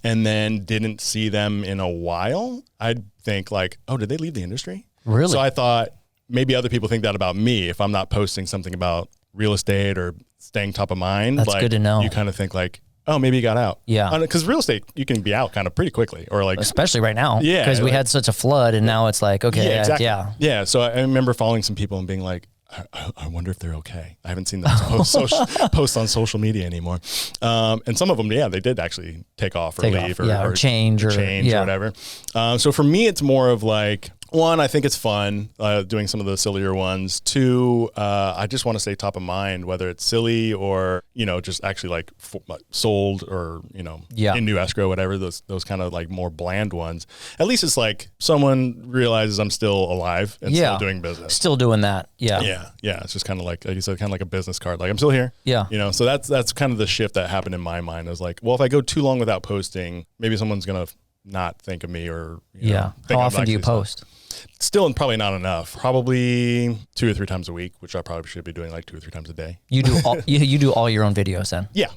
and then didn't see them in a while, I'd think like, oh, did they leave the industry? Really? So I thought maybe other people think that about me if I'm not posting something about real estate or staying top of mind. That's like, good to know. You kind of think like, oh, maybe he got out. Yeah. Because real estate, you can be out kind of pretty quickly or like. Especially right now. Yeah. Because we had such a flood and now it's like, okay. Yeah, exactly. Yeah. So I remember following some people and being like, I wonder if they're okay. I haven't seen them post on social media anymore. And some of them, they did actually take off or leave or change or whatever. So for me, it's more of like, One, I think it's fun doing some of the sillier ones. Two, I just want to stay top of mind, whether it's silly or, just actually like sold or, in new escrow, whatever, those kind of like more bland ones. At least it's like someone realizes I'm still alive and still doing business. Still doing that. Yeah. Yeah. It's just kind of like you said, kind of like a business card. Like I'm still here. Yeah. So that's kind of the shift that happened in my mind. I was like, well, if I go too long without posting, maybe someone's going to not think of me or, How often do you post? Still probably not enough. Probably 2 or 3 times a week, which I probably should be doing like 2 or 3 times a day. You do all you do all your own videos then? Yeah.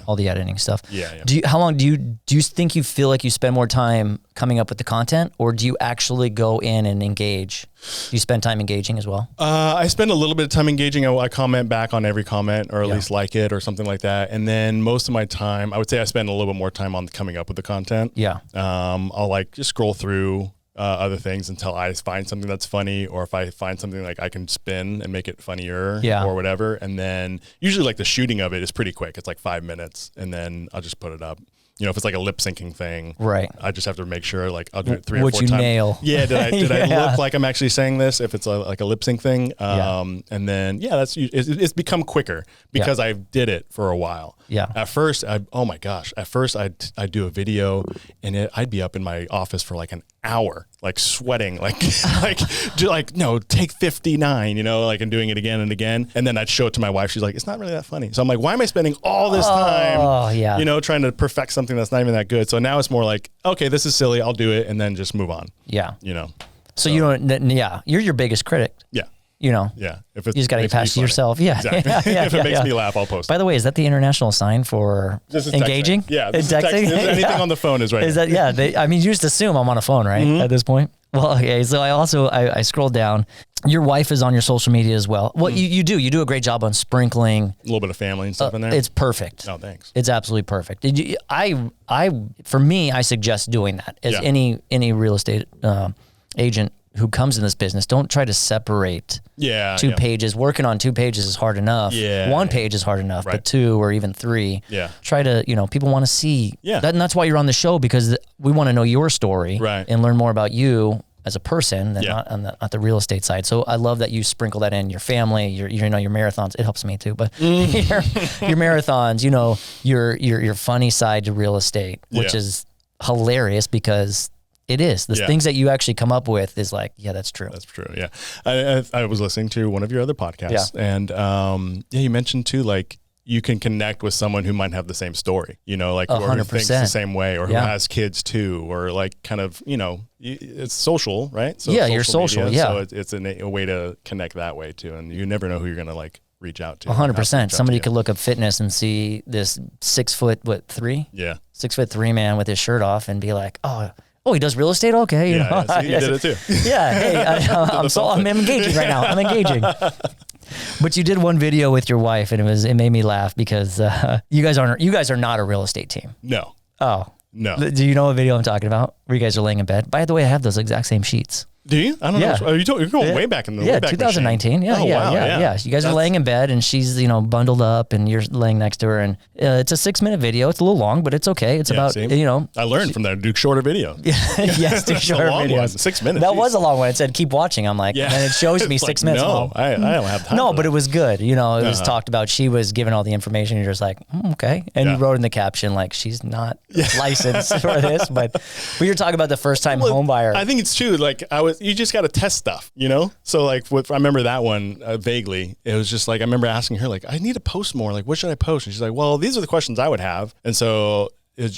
All the editing stuff. Yeah. How long do you think you feel like you spend more time coming up with the content, or do you actually go in and engage? Do you spend time engaging as well? I spend a little bit of time engaging. I comment back on every comment, or at least like it or something like that. And then most of my time, I would say I spend a little bit more time on coming up with the content. Yeah. I'll like just scroll through other things until I find something that's funny, or if I find something like I can spin and make it funnier or whatever. And then usually like the shooting of it is pretty quick. It's like 5 minutes and then I'll just put it up. If it's like a lip syncing thing, right? I just have to make sure like I'll do it 3 or 4 times. Which you nail. Yeah. Did I look like I'm actually saying this? If it's like a lip sync thing, and then it's become quicker because I did it for a while. Yeah. At first, I'd do a video and I'd be up in my office for like an hour, like sweating, take 59, and doing it again and again. And then I'd show it to my wife. She's like, it's not really that funny. So I'm like, why am I spending all this time, trying to perfect something that's not even that good? So now it's more like, okay, this is silly. I'll do it and then just move on. Yeah. So you don't, you're your biggest critic. Yeah. Yeah. If you just got to get past yourself. Yeah. Exactly. If it makes me laugh, I'll post. By the way, is that the international sign for engaging? Yeah. Texting. Anything on the phone is right. Is that, you just assume I'm on a phone, right? At this point. Well, okay. So I scrolled down. Your wife is on your social media as well. Well, you do a great job on sprinkling a little bit of family and stuff in there. It's perfect. Oh, thanks. It's absolutely perfect. For me, I suggest doing that as any real estate agent who comes in this business. Don't try to separate two pages. Working on 2 pages is hard enough. One page is hard enough, but 2 or even 3. Try to, people want to see that, and that's why you're on the show, because we want to know your story and learn more about you as a person, than not on the real estate side. So I love that you sprinkle that in, your family, your marathons. It helps me too, but your marathons, your funny side to real estate, which is hilarious because it is. The things that you actually come up with is like, that's true. That's true. Yeah. I was listening to one of your other podcasts and you mentioned too, like, you can connect with someone who might have the same story, like or who thinks the same way, or who has kids too, or like kind of, it's social, right? So you're social. Media, so it's a way to connect that way too. And you never know who you're going to like reach out to. 100%. Somebody could look up fitness and see this 6'3"? Yeah. 6'3" man with his shirt off and be like, oh, he does real estate? Okay. So you did it too. Hey, I'm engaging right now. I'm engaging. But you did one video with your wife, and it made me laugh because you guys are not a real estate team. No. Oh. No. Do you know what video I'm talking about? Where you guys are laying in bed? By the way, I have those exact same sheets. Do you? I don't know. You're going way back in the way back 2019. Machine. Yeah. You guys are laying in bed and she's bundled up and you're laying next to her, and it's a 6-minute video. It's a little long, but it's okay. It's about I learned from that. Do shorter video. Yes, do shorter videos. 6 minutes. That was a long one. It said keep watching. I'm like, and it shows me 6 minutes. No, I don't have time. No, but it was good. It was talked about. She was given all the information. You're just like, okay, and you wrote in the caption like she's not licensed for this, but you're talking about the first time home buyer. I think it's true. Like you just got to test stuff, So like I remember that one vaguely. It was just like I remember asking her like, I need to post more. Like, what should I post? And she's like, well, these are the questions I would have. And so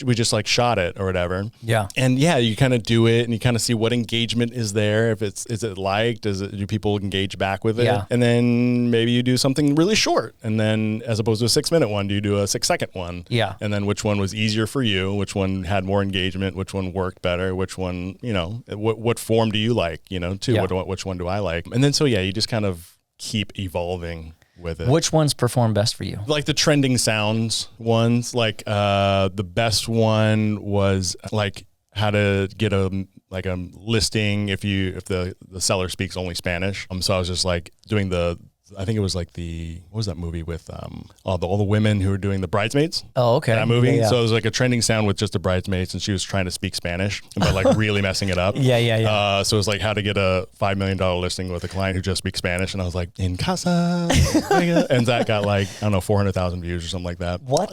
we just like shot it or whatever. Yeah. And you kind of do it and you kind of see what engagement is there. If is it liked? Do people engage back with it? Yeah. And then maybe you do something really short. And then as opposed to a 6-minute one, do you do a 6-second one? Yeah. And then which one was easier for you? Which one had more engagement? Which one worked better? Which one, what form do you like, too? Yeah. Which one do I like? And then, so you just kind of keep evolving with it. Which ones perform best for you? Like the trending sounds ones, like the best one was like how to get a listing if the seller speaks only Spanish. So I was just like doing the I think it was like what was that movie with all the women who were doing the Bridesmaids? Oh, okay. That movie. Yeah. So it was like a trending sound with just the Bridesmaids, and she was trying to speak Spanish, but like really messing it up. Yeah. So it was like how to get a $5 million listing with a client who just speaks Spanish, and I was like, in casa, and that got like, I don't know, 400,000 views or something like that. What?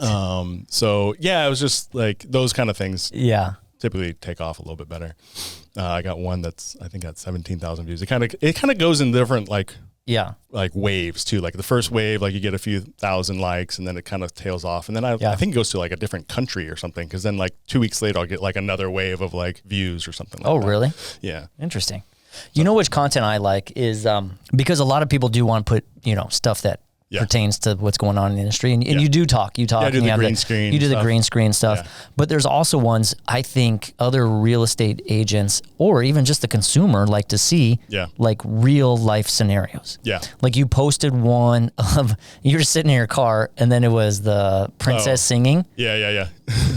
So yeah, it was just like those kind of things. Yeah. Typically take off a little bit better. I got one I think got 17,000 views. It kind of goes in different like waves too. Like the first wave, like you get a few thousand likes, and then it kind of tails off, and then I think it goes to like a different country or something. Because then like 2 weeks later, I'll get like another wave of like views or something. Like that. Really? Yeah. Interesting. You know which content I like is because a lot of people do want to put stuff that pertains to what's going on in the industry, and you do talk. Yeah, I do the green screen. You do the stuff. green screen stuff, but there's also ones I think other real estate agents or even just the consumer like to see, like real life scenarios. Yeah, like you posted one of you're sitting in your car, and then it was the princess singing. Yeah.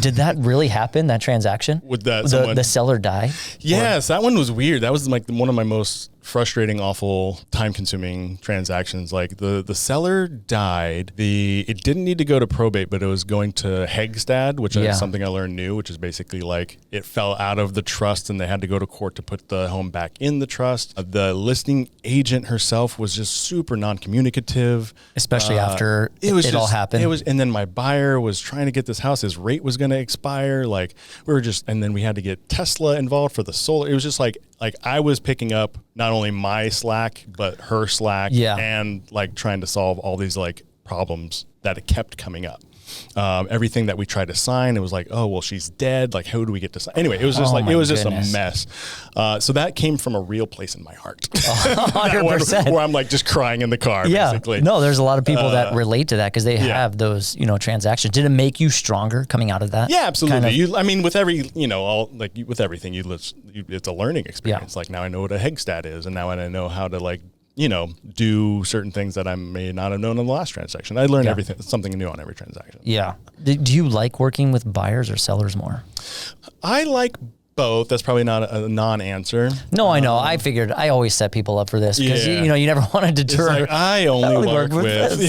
Did that really happen? That transaction? Would that the seller die? Yes, that one was weird. That was like one of my most frustrating, awful, time-consuming transactions. Like the seller died. It didn't need to go to probate, but it was going to Hegstad, which is something I learned new, which is basically like it fell out of the trust and they had to go to court to put the home back in the trust. The listing agent herself was just super non-communicative, especially after it all happened. And then my buyer was trying to get this house. His rate was going to expire. Like and then we had to get Tesla involved for the solar. It was just like I was picking up not only my slack, but her slack, and like trying to solve all these like problems that it kept coming up. Everything that we tried to sign, it was like, oh, well, she's dead. Like, how do we get to sign? Anyway, it was just just a mess. So that came from a real place in my heart. 100%. Where I'm like just crying in the car, basically. No, there's a lot of people that relate to that because they have those, transactions. Did it make you stronger coming out of that? Yeah, absolutely. With every, with everything, it's a learning experience. Like now I know what a Hegstad is, and now I know how to do certain things that I may not have known in the last transaction. I learned something new on every transaction. Yeah. Do you like working with buyers or sellers more? I like both. That's probably not a non-answer. No, I know. I figured I always set people up for this because you never want to deter. It's like, I only work with.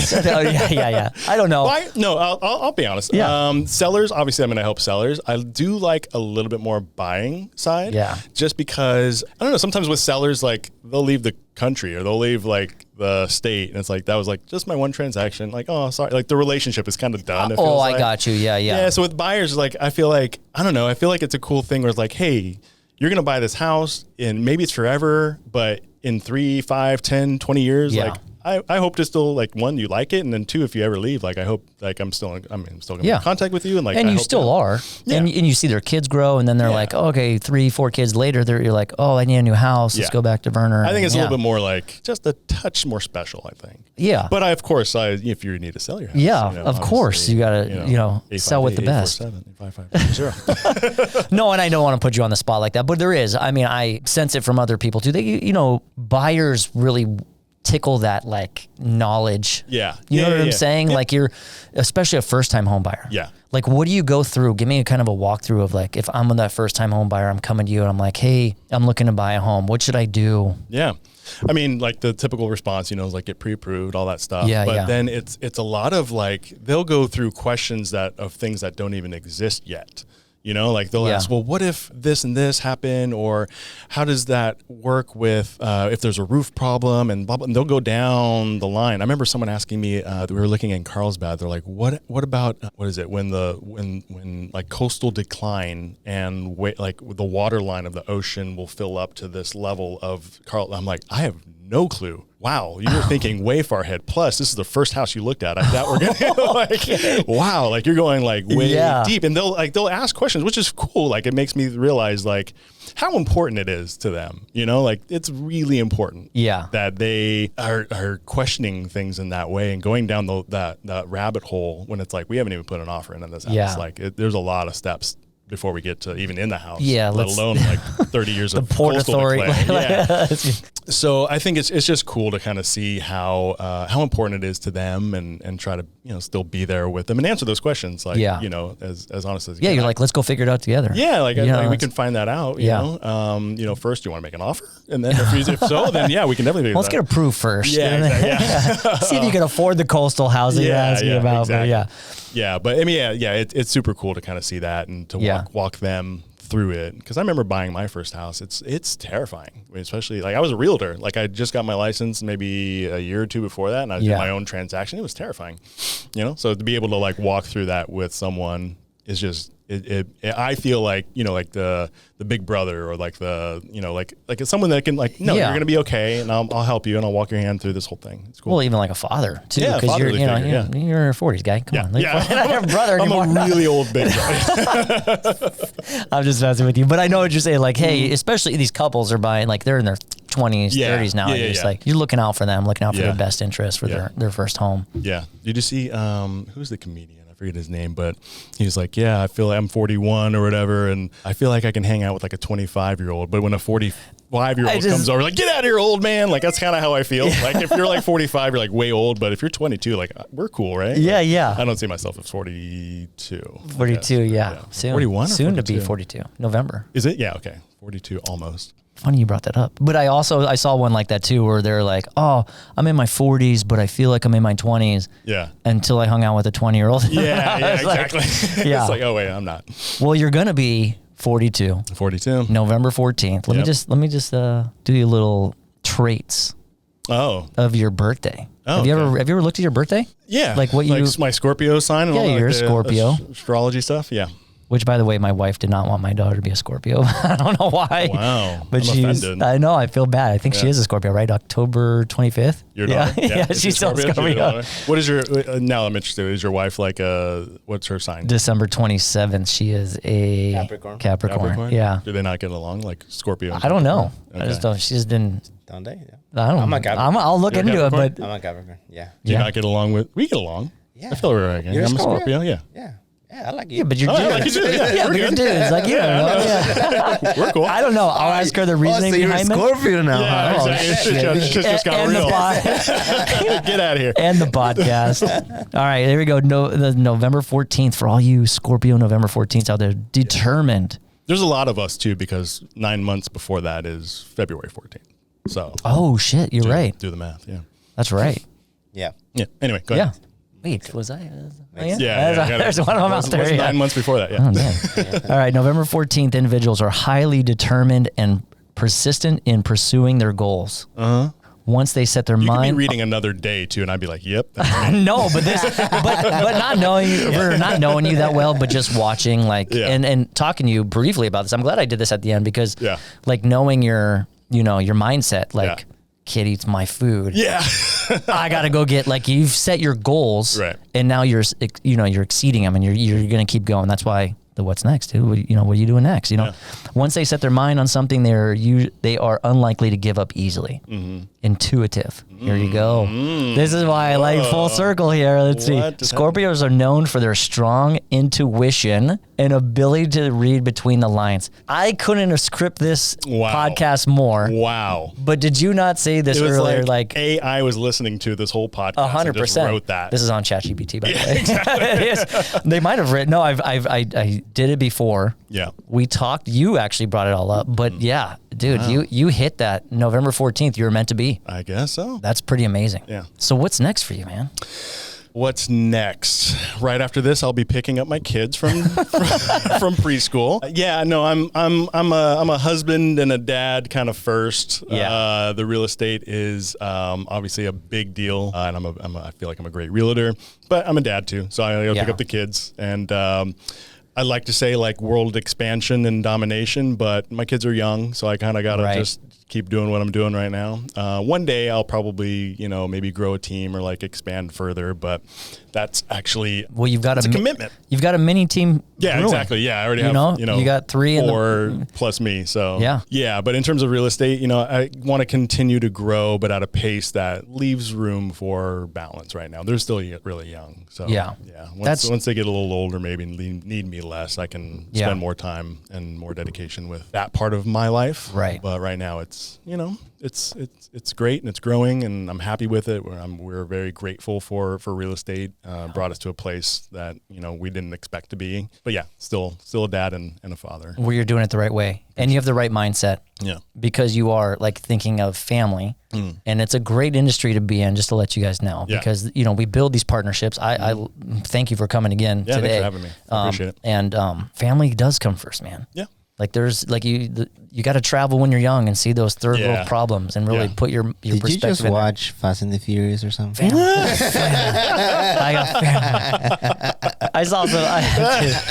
Yeah. I don't know. I'll be honest. Yeah. Sellers, obviously, I'm going to help sellers. I do like a little bit more buying side. Yeah. Just because I don't know. Sometimes with sellers, like they'll leave the country or they'll leave like the state, and it's like that was like just my one transaction. Like, oh, sorry. Like the relationship is kind of done. I got you. Yeah. So with buyers, like I feel like it's a cool thing where it's like, hey, you're gonna buy this house and maybe it's forever, but in 3, 5, 10, 20 years, like I hope to still like one, you like it, and then two, if you ever leave, like I hope like I'm still gonna be in contact with you, and like and you still are, and you see their kids grow, and then they're like, oh, okay, 3, 4 kids later, you're like, oh, I need a new house. Let's go back to Verner. I think it's a little bit more like just a touch more special. I think. Yeah. But of course, if you need to sell your house, of course you gotta sell with the best. 847-855-0. No, and I don't want to put you on the spot like that, but there is. I mean, I sense it from other people too. They, buyers really tickle that like knowledge. Yeah. You know what I'm saying? Yeah. Like you're, especially a first time home buyer. Yeah. Like what do you go through? Give me a kind of a walkthrough of like, if I'm that first time home buyer, I'm coming to you and I'm like, hey, I'm looking to buy a home. What should I do? Yeah. I mean, like the typical response, is like get pre-approved, all that stuff. But then it's a lot of like, they'll go through questions of things that don't even exist yet. Like they'll ask, well, what if this and this happen? Or how does that work with if there's a roof problem and blah, blah, and they'll go down the line. I remember someone asking me, we were looking in Carlsbad. They're like, what about, what is it? When like coastal decline and like the water line of the ocean will fill up to this level of Carl. I'm like, I have no clue. Wow, you were thinking way far ahead. Plus, this is the first house you looked at. I thought we're gonna wow, like you're going like way deep, and they'll ask questions, which is cool. Like it makes me realize like how important it is to them. Like it's really important. That they are questioning things in that way and going down that rabbit hole when it's like we haven't even put an offer in on this house. Like there's a lot of steps before we get to even in the house, let alone like 30 years of Port coastal Authority. decline. So I think it's just cool to kind of see how important it is to them and try to, still be there with them and answer those questions. Like, as honest as you can. You're like, let's go figure it out together. Yeah. Like, we can find that out, you know. First, do you want to make an offer? And then if so, then we can definitely do Let's that. get approved first. Yeah, exactly. See if you can afford the coastal housing you're asking about. Exactly. But yeah. But I mean, it's super cool to kind of see that and to walk them through it, because I remember buying my first house. It's terrifying, especially like I was a realtor. Like I just got my license maybe a year or two before that, and I did my own transaction. It was terrifying, so to be able to like walk through that with someone is just I feel like like the big brother, or like the like it's someone that can like you're gonna be okay, and I'll help you and I'll walk your hand through this whole thing. It's cool. Well, even like a father too, because you're you're in your 40s, guy. Come on, you're not a brother anymore. I'm a really old big guy. I'm just messing with you, but I know what you're saying. Like, hey, especially these couples are buying, like they're in their 20s, 30s now. And just like you're looking out for them, looking out for their best interest for their first home. Yeah. Did you see who's the comedian? I forget his name, but he was like, I feel like I'm 41 or whatever, and I feel like I can hang out with like a 25-year-old, but when a 45-year-old comes over, like, get out of here, old man. Like, that's kind of how I feel. Like, if you're like 45, you're like way old, but if you're 22, like, we're cool, right? Yeah. I don't see myself as 42. 42, soon. 41 soon to be 42. November. Is it? Yeah, okay. 42 almost. Funny you brought that up. But I saw one like that too, where they're like, oh, I'm in my 40s, but I feel like I'm in my 20s. Yeah. Until I hung out with a 20-year-old. Yeah, exactly. It's like, oh wait, I'm not. Well, you're going to be 42. 42. November 14th. Let me just do you little traits of your birthday. Oh, have you ever looked at your birthday? Yeah. Like what my Scorpio sign and all that. Yeah, you're a Scorpio. Astrology stuff. Yeah. Which, by the way, my wife did not want my daughter to be a Scorpio. I don't know why. Wow. But offended. I know, I feel bad. I think she is a Scorpio, right? October 25th? Your daughter? Yeah, she's still a Scorpio. What is your, now I'm interested, is your wife like what's her sign? December 27th, she is a Capricorn. Yeah. Do they not get along, like Scorpio? I don't know. Okay. I just don't, she's been... Don't they? Yeah. I don't know. I'm a Capricorn. I'll look into it, but... I'm a Capricorn, yeah. Do you not get along with... We get along. Yeah. I feel right. You're I'm a Scorpio, yeah. Yeah, I like you. Yeah, but you're dudes. I like you too. Yeah, but you're dudes. Like, you don't know. Yeah. We're cool. I don't know. I'll ask her the reasoning behind it. Scorpio now. Yeah, huh? exactly. It's just got real. Get out of here. And the podcast. All right, there we go. The November 14th for all you Scorpio November 14th out there. Determined. There's a lot of us too, because 9 months before that is February 14th. So. Oh shit, you're right. Do the math. Yeah. That's right. Yeah. Anyway, go ahead. Yeah. Wait, was I? There's one of them out there. 9 months before that. Yeah. Oh, man. All right, November 14th, individuals are highly determined and persistent in pursuing their goals. Once they set their You mind. could be reading another day too, and I'd be like, "Yep." No, but not knowing you that well, but just watching, like, and talking to you briefly about this. I'm glad I did this at the end because, like, knowing your mindset, like. Kid eats my food. Yeah. I got to go get, like, you've set your goals, right? And now you're exceeding them, and you're going to keep going. That's why the what's next, dude. What are you doing next? Once they set their mind on something, they are unlikely to give up easily. Intuitive. Here you go. This is why I like full circle here. Let's see. Scorpios are known for their strong intuition and ability to read between the lines. I couldn't have scripted this podcast more. Wow. But did you not say this earlier? Like AI was listening to this whole podcast. 100%. Just wrote that. This is on ChatGPT, by the way. Exactly. They might have written. No, I did it before. Yeah. We talked. You actually brought it all up. But yeah, dude, you hit that November 14th. You were meant to be. I guess so. That's pretty amazing. Yeah. So what's next for you, man? What's next? Right after this, I'll be picking up my kids from from preschool. Yeah, no, I'm a husband and a dad kind of first. Yeah. The real estate is obviously a big deal, and I feel like I'm a great realtor, but I'm a dad too, so I gotta pick up the kids. And I like to say like world expansion and domination, but my kids are young, so I kind of gotta just keep doing what I'm doing right now. One day I'll probably, maybe grow a team or like expand further, but that's actually you've got a commitment. You've got a mini team. Yeah, brewing. exactly. Yeah, I already have. You got 4 plus me. So yeah. But in terms of real estate, I want to continue to grow, but at a pace that leaves room for balance. Right now, they're still really young. So yeah. Once they get a little older, maybe need me definitely less. I can spend more time and more dedication with that part of my life. Right. But right now it's, it's great and it's growing and I'm happy with it. We're very grateful for real estate. Brought us to a place that, we didn't expect to be. But yeah, still a dad and a father. Where you're doing it the right way and you have the right mindset. Yeah. Because you are like thinking of family and it's a great industry to be in, just to let you guys know, because, we build these partnerships. I thank you for coming again today. Thanks for having me. I appreciate it. And family does come first, man. Yeah. Like there's like you got to travel when you're young and see those third world problems and really put your perspective. Did you just in watch Fast and the Furious or something? Family. I got family. I saw some.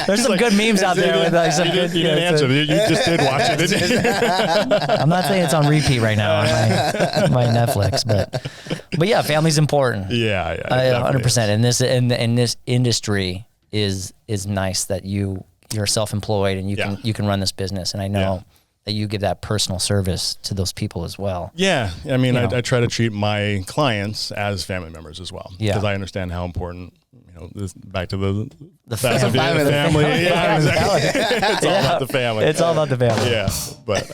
There's some good memes out there with like some good. You didn't answer. You just did watch it, didn't you? I'm not saying it's on repeat right now on my Netflix, but yeah, family's important. Yeah, 100%. And this industry is nice that you're self-employed and you can run this business. And I know that you give that personal service to those people as well. Yeah. I mean, I try to treat my clients as family members as well. Because I understand how important, back to the family. Yeah, exactly. It's all about the family. It's all about the family. Yeah. But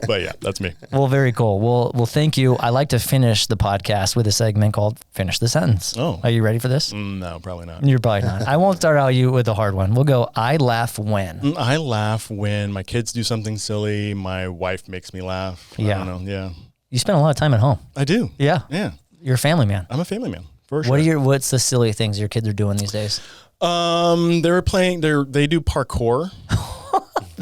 But yeah, that's me. Well, very cool. Well, thank you. I like to finish the podcast with a segment called Finish the Sentence. Oh. Are you ready for this? No, probably not. You're probably not. I won't start out you with a hard one. We'll go, I laugh when. I laugh when my kids do something silly. My wife makes me laugh. Yeah. I don't know. Yeah. You spend a lot of time at home. I do. Yeah. Yeah. You're a family man. I'm a family man. For sure. What's the silly things your kids are doing these days? They do parkour.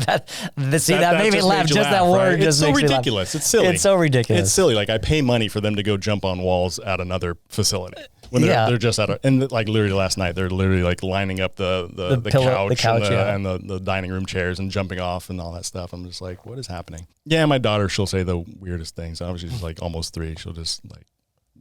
That made me laugh. Just that word right? just It's makes so ridiculous. It's silly. It's so ridiculous. It's silly. Like I pay money for them to go jump on walls at another facility when they're just and like literally last night they're literally like lining up the couch and the dining room chairs and jumping off and all that stuff. I'm just like, what is happening? Yeah, my daughter, she'll say the weirdest things. Obviously, she's like almost 3. She'll just like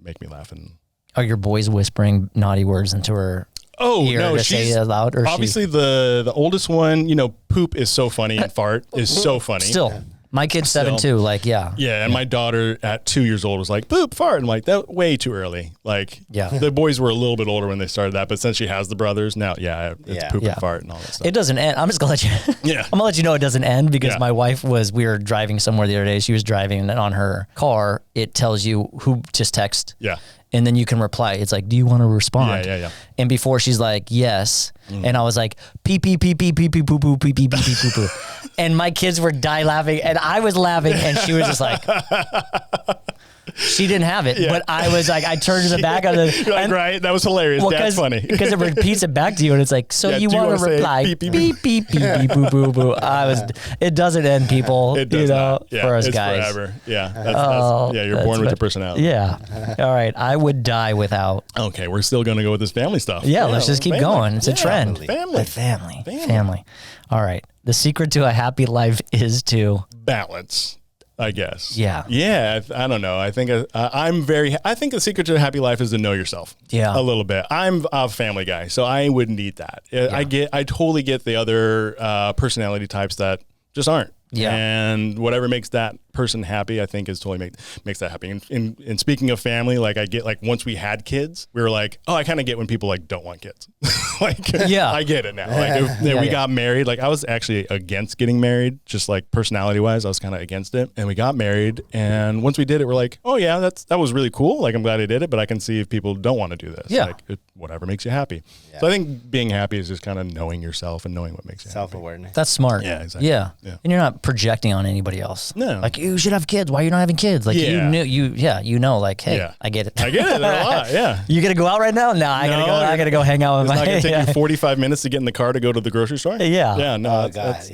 make me laugh. And are your boys whispering naughty words into her? She's loud, or obviously the oldest one. Poop is so funny and fart is so funny. Still, my kid's 7 too. Like, yeah. And my daughter at 2 years old was like, poop, fart. I'm like, that way too early. Like, the boys were a little bit older when they started that, but since she has the brothers now, it's poop and fart and all that stuff. It doesn't end. I'm just gonna let you. I'm gonna let you know it doesn't end because my wife we were driving somewhere the other day. She was driving and on her car, it tells you who just text. Yeah. And then you can reply. It's like, do you want to respond? Yeah. And before she's like, yes. And I was like, pee, pee, pee, pee, pee, pee, poo, poo, pee, pee, pee, pee, poo, poo. And my kids were die laughing and I was laughing and she was just like, she didn't have it. But I was like, I turned to the back of the. You're like, right? That was hilarious. That's funny. Because it repeats it back to you and it's like, so you want to reply, beep, beep, beep, beep, beep, boo, boo, boo. It doesn't end, people. It does not. For us it's guys. Forever. Yeah. You're born with your personality. Yeah. All right. I would die without. Okay. We're still going to go with this family stuff. Yeah. Let's just keep going. It's a trend. Family. All right. The secret to a happy life is to balance, I guess. Yeah. Yeah. I don't know. I think I think the secret to a happy life is to know yourself. Yeah. A little bit. I'm a family guy, so I wouldn't need that. I totally get the other personality types that just aren't. Yeah. And whatever makes that person happy, I think is totally makes that happy. And speaking of family, like I get like once we had kids, we were like, oh, I kind of get when people like don't want kids. I get it now. Like we got married, like I was actually against getting married, just like personality wise, I was kind of against it. And we got married, and once we did it, we're like, oh yeah, that was really cool. Like I'm glad I did it, but I can see if people don't want to do this. Yeah. Like whatever makes you happy. Yeah. So I think being happy is just kind of knowing yourself and knowing what makes you self-awareness. Happy. That's smart. Yeah, exactly. Yeah. And you're not projecting on anybody else. No. Like you should have kids. Why are you not having kids? Like you knew, like, hey, I get it. I get it a lot. Yeah. You gonna go out right now? No, I gotta go hang out with my. It's not gonna take you 45 minutes to get in the car to go to the grocery store. Yeah. Yeah. No. That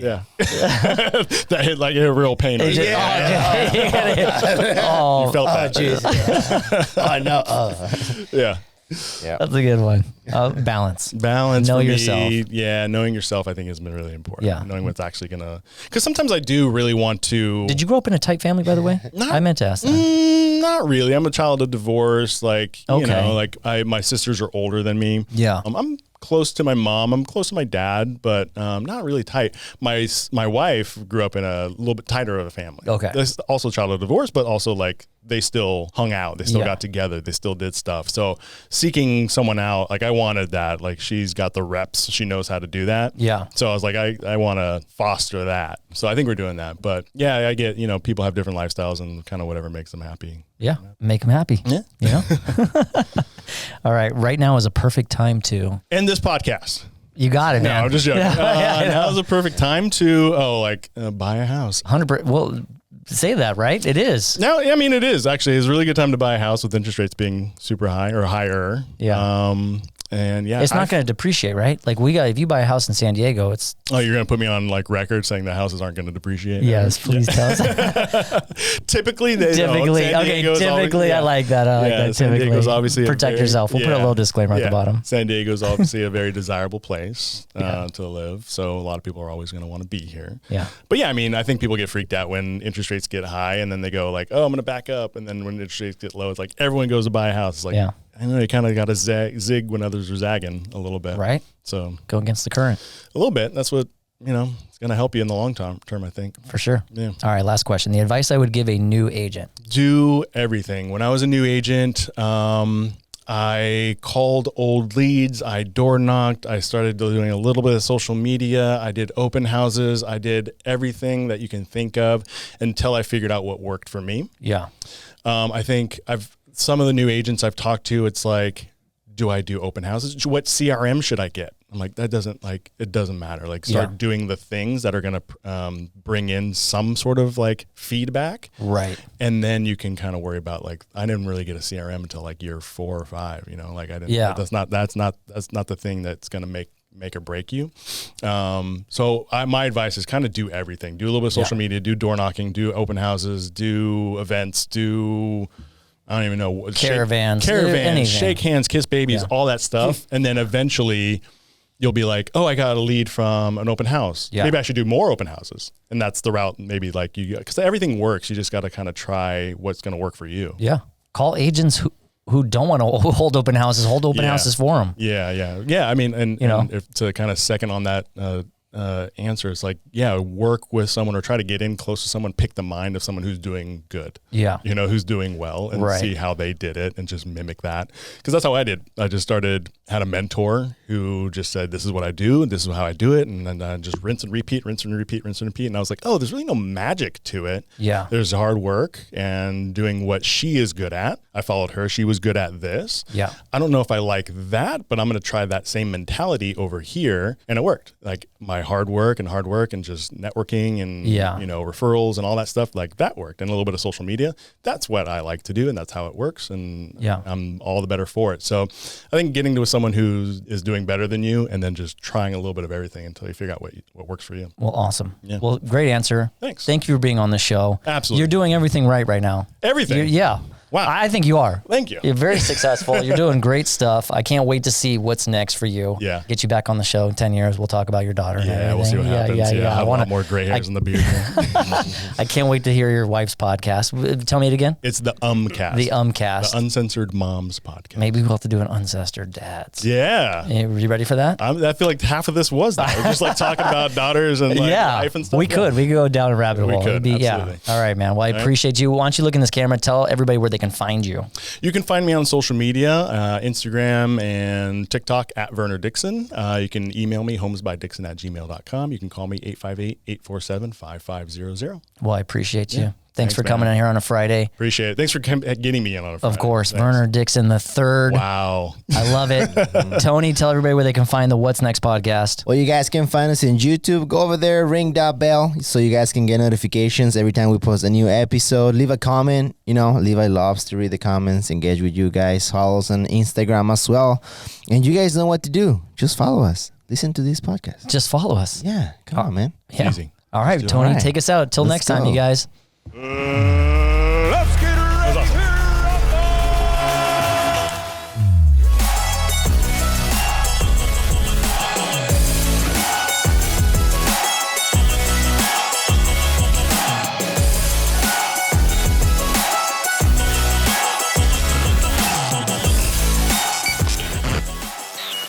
hit like a real pain. Right? You felt that. Jeez. Oh no. Yeah. Yeah, that's a good one. Balance. Know yourself. Yeah, knowing yourself, I think, has been really important. Yeah, knowing what's actually gonna. Because sometimes I do really want to. Did you grow up in a tight family, by the way? I meant to ask that. Not really. I'm a child of divorce. Like my sisters are older than me. Yeah, I'm close to my mom. I'm close to my dad, but not really tight. My wife grew up in a little bit tighter of a family. Okay, this also a child of divorce, but also like they still hung out. They still got together. They still did stuff. So seeking someone out, like I wanted that. Like she's got the reps. She knows how to do that. Yeah. So I was like, I want to foster that. So I think we're doing that. But yeah, I get, people have different lifestyles and kind of whatever makes them happy. Yeah. Make them happy. Yeah. You know? All right. Right now is a perfect time to end this podcast. You got it, man. No, I'm just joking. Now is a perfect time to, buy a house. 100%. Well, say that, right? It is. No, I mean, it is actually. It's a really good time to buy a house with interest rates being super high or higher. Yeah. And yeah, it's not going to depreciate, right? Like if you buy a house in San Diego, it's. Oh, you're going to put me on like record saying the houses aren't going to depreciate? Yes, please tell us. Typically, they typically, I like that. I like that. San typically, Diego's obviously protect yourself. We'll put a little disclaimer at the bottom. San Diego's obviously a very desirable place to live, so a lot of people are always going to want to be here. Yeah, but yeah, I mean, I think people get freaked out when interest rates get high, and then they go like, "Oh, I'm going to back up," and then when interest rates get low, it's like everyone goes to buy a house. It's like, I know you kind of got to zig when others are zagging a little bit. Right. So go against the current. A little bit. That's what, it's going to help you in the long term, I think. For sure. Yeah. All right. Last question. The advice I would give a new agent. Do everything. When I was a new agent, I called old leads. I door knocked. I started doing a little bit of social media. I did open houses. I did everything that you can think of until I figured out what worked for me. Yeah. I think some of the new agents I've talked to, it's like, do I do open houses? What CRM should I get? I'm like, it doesn't matter. Like start doing the things that are going to bring in some sort of like feedback. Right. And then you can kind of worry about like, I didn't really get a CRM until like year 4 or 5, like I didn't, that's not the thing that's going to make or break you. So my advice is kind of do everything. Do a little bit of social media, do door knocking, do open houses, do events, I don't even know. Caravans, shake hands, kiss babies, all that stuff. And then eventually you'll be like, oh, I got a lead from an open house. Yeah. Maybe I should do more open houses. And that's the route maybe like because everything works. You just got to kind of try what's going to work for you. Yeah. Call agents who don't want to hold open houses, hold open houses for them. Yeah. I mean, and if to kind of second on that, answer is like, work with someone or try to get in close to someone, pick the mind of someone who's doing good. Yeah. Who's doing well and see how they did it and just mimic that. Because that's how I did. I just had a mentor who just said, this is what I do and this is how I do it. And then I just rinse and repeat. And I was like, oh, there's really no magic to it. Yeah. There's hard work and doing what she is good at. I followed her. She was good at this. Yeah. I don't know if I like that, but I'm going to try that same mentality over here. And it worked. Like my hard work and just networking and, referrals and all that stuff, like that worked. And a little bit of social media. That's what I like to do. And that's how it works. And I'm all the better for it. So I think getting to someone who is doing better than you and then just trying a little bit of everything until you figure out what works for you. Well, awesome. Yeah. Well, great answer. Thanks. Thank you for being on the show. Absolutely. You're doing everything right now. Everything. Wow. I think you are. Thank you. You're very successful. You're doing great stuff. I can't wait to see what's next for you. Yeah. Get you back on the show in 10 years. We'll talk about your daughter. Yeah, we'll see what happens. I want more gray hairs in the beard. I can't wait to hear your wife's podcast. Tell me it again. It's the Cast. The Cast. The Uncensored Moms podcast. Maybe we'll have to do an Uncensored Dads. Yeah. Are you ready for that? I feel like half of this was that. We're just like talking about daughters and like life and stuff. We could go down a rabbit hole. We could, absolutely. All right, man. Well, I appreciate you. Why don't you look in this camera and tell everybody where they can find you. You can find me on social media, Instagram and TikTok at Verner Dixon. You can email me, homesbydixon@gmail.com. You can call me 858-847-5500. Well, I appreciate you. Thanks for coming in here on a Friday. Appreciate it. Thanks for getting me in on a Friday. Of course. Thanks. Verner Dixon III. Wow. I love it. Tony, tell everybody where they can find the What's Next podcast. Well, you guys can find us in YouTube. Go over there, ring that bell so you guys can get notifications every time we post a new episode. Leave a comment. Levi loves to read the comments, engage with you guys. Follow us on Instagram as well. And you guys know what to do. Just follow us. Listen to this podcast. Just follow us. Yeah. Come on, man. Yeah. Easy. All right, Tony, take us out. Till next time, you guys.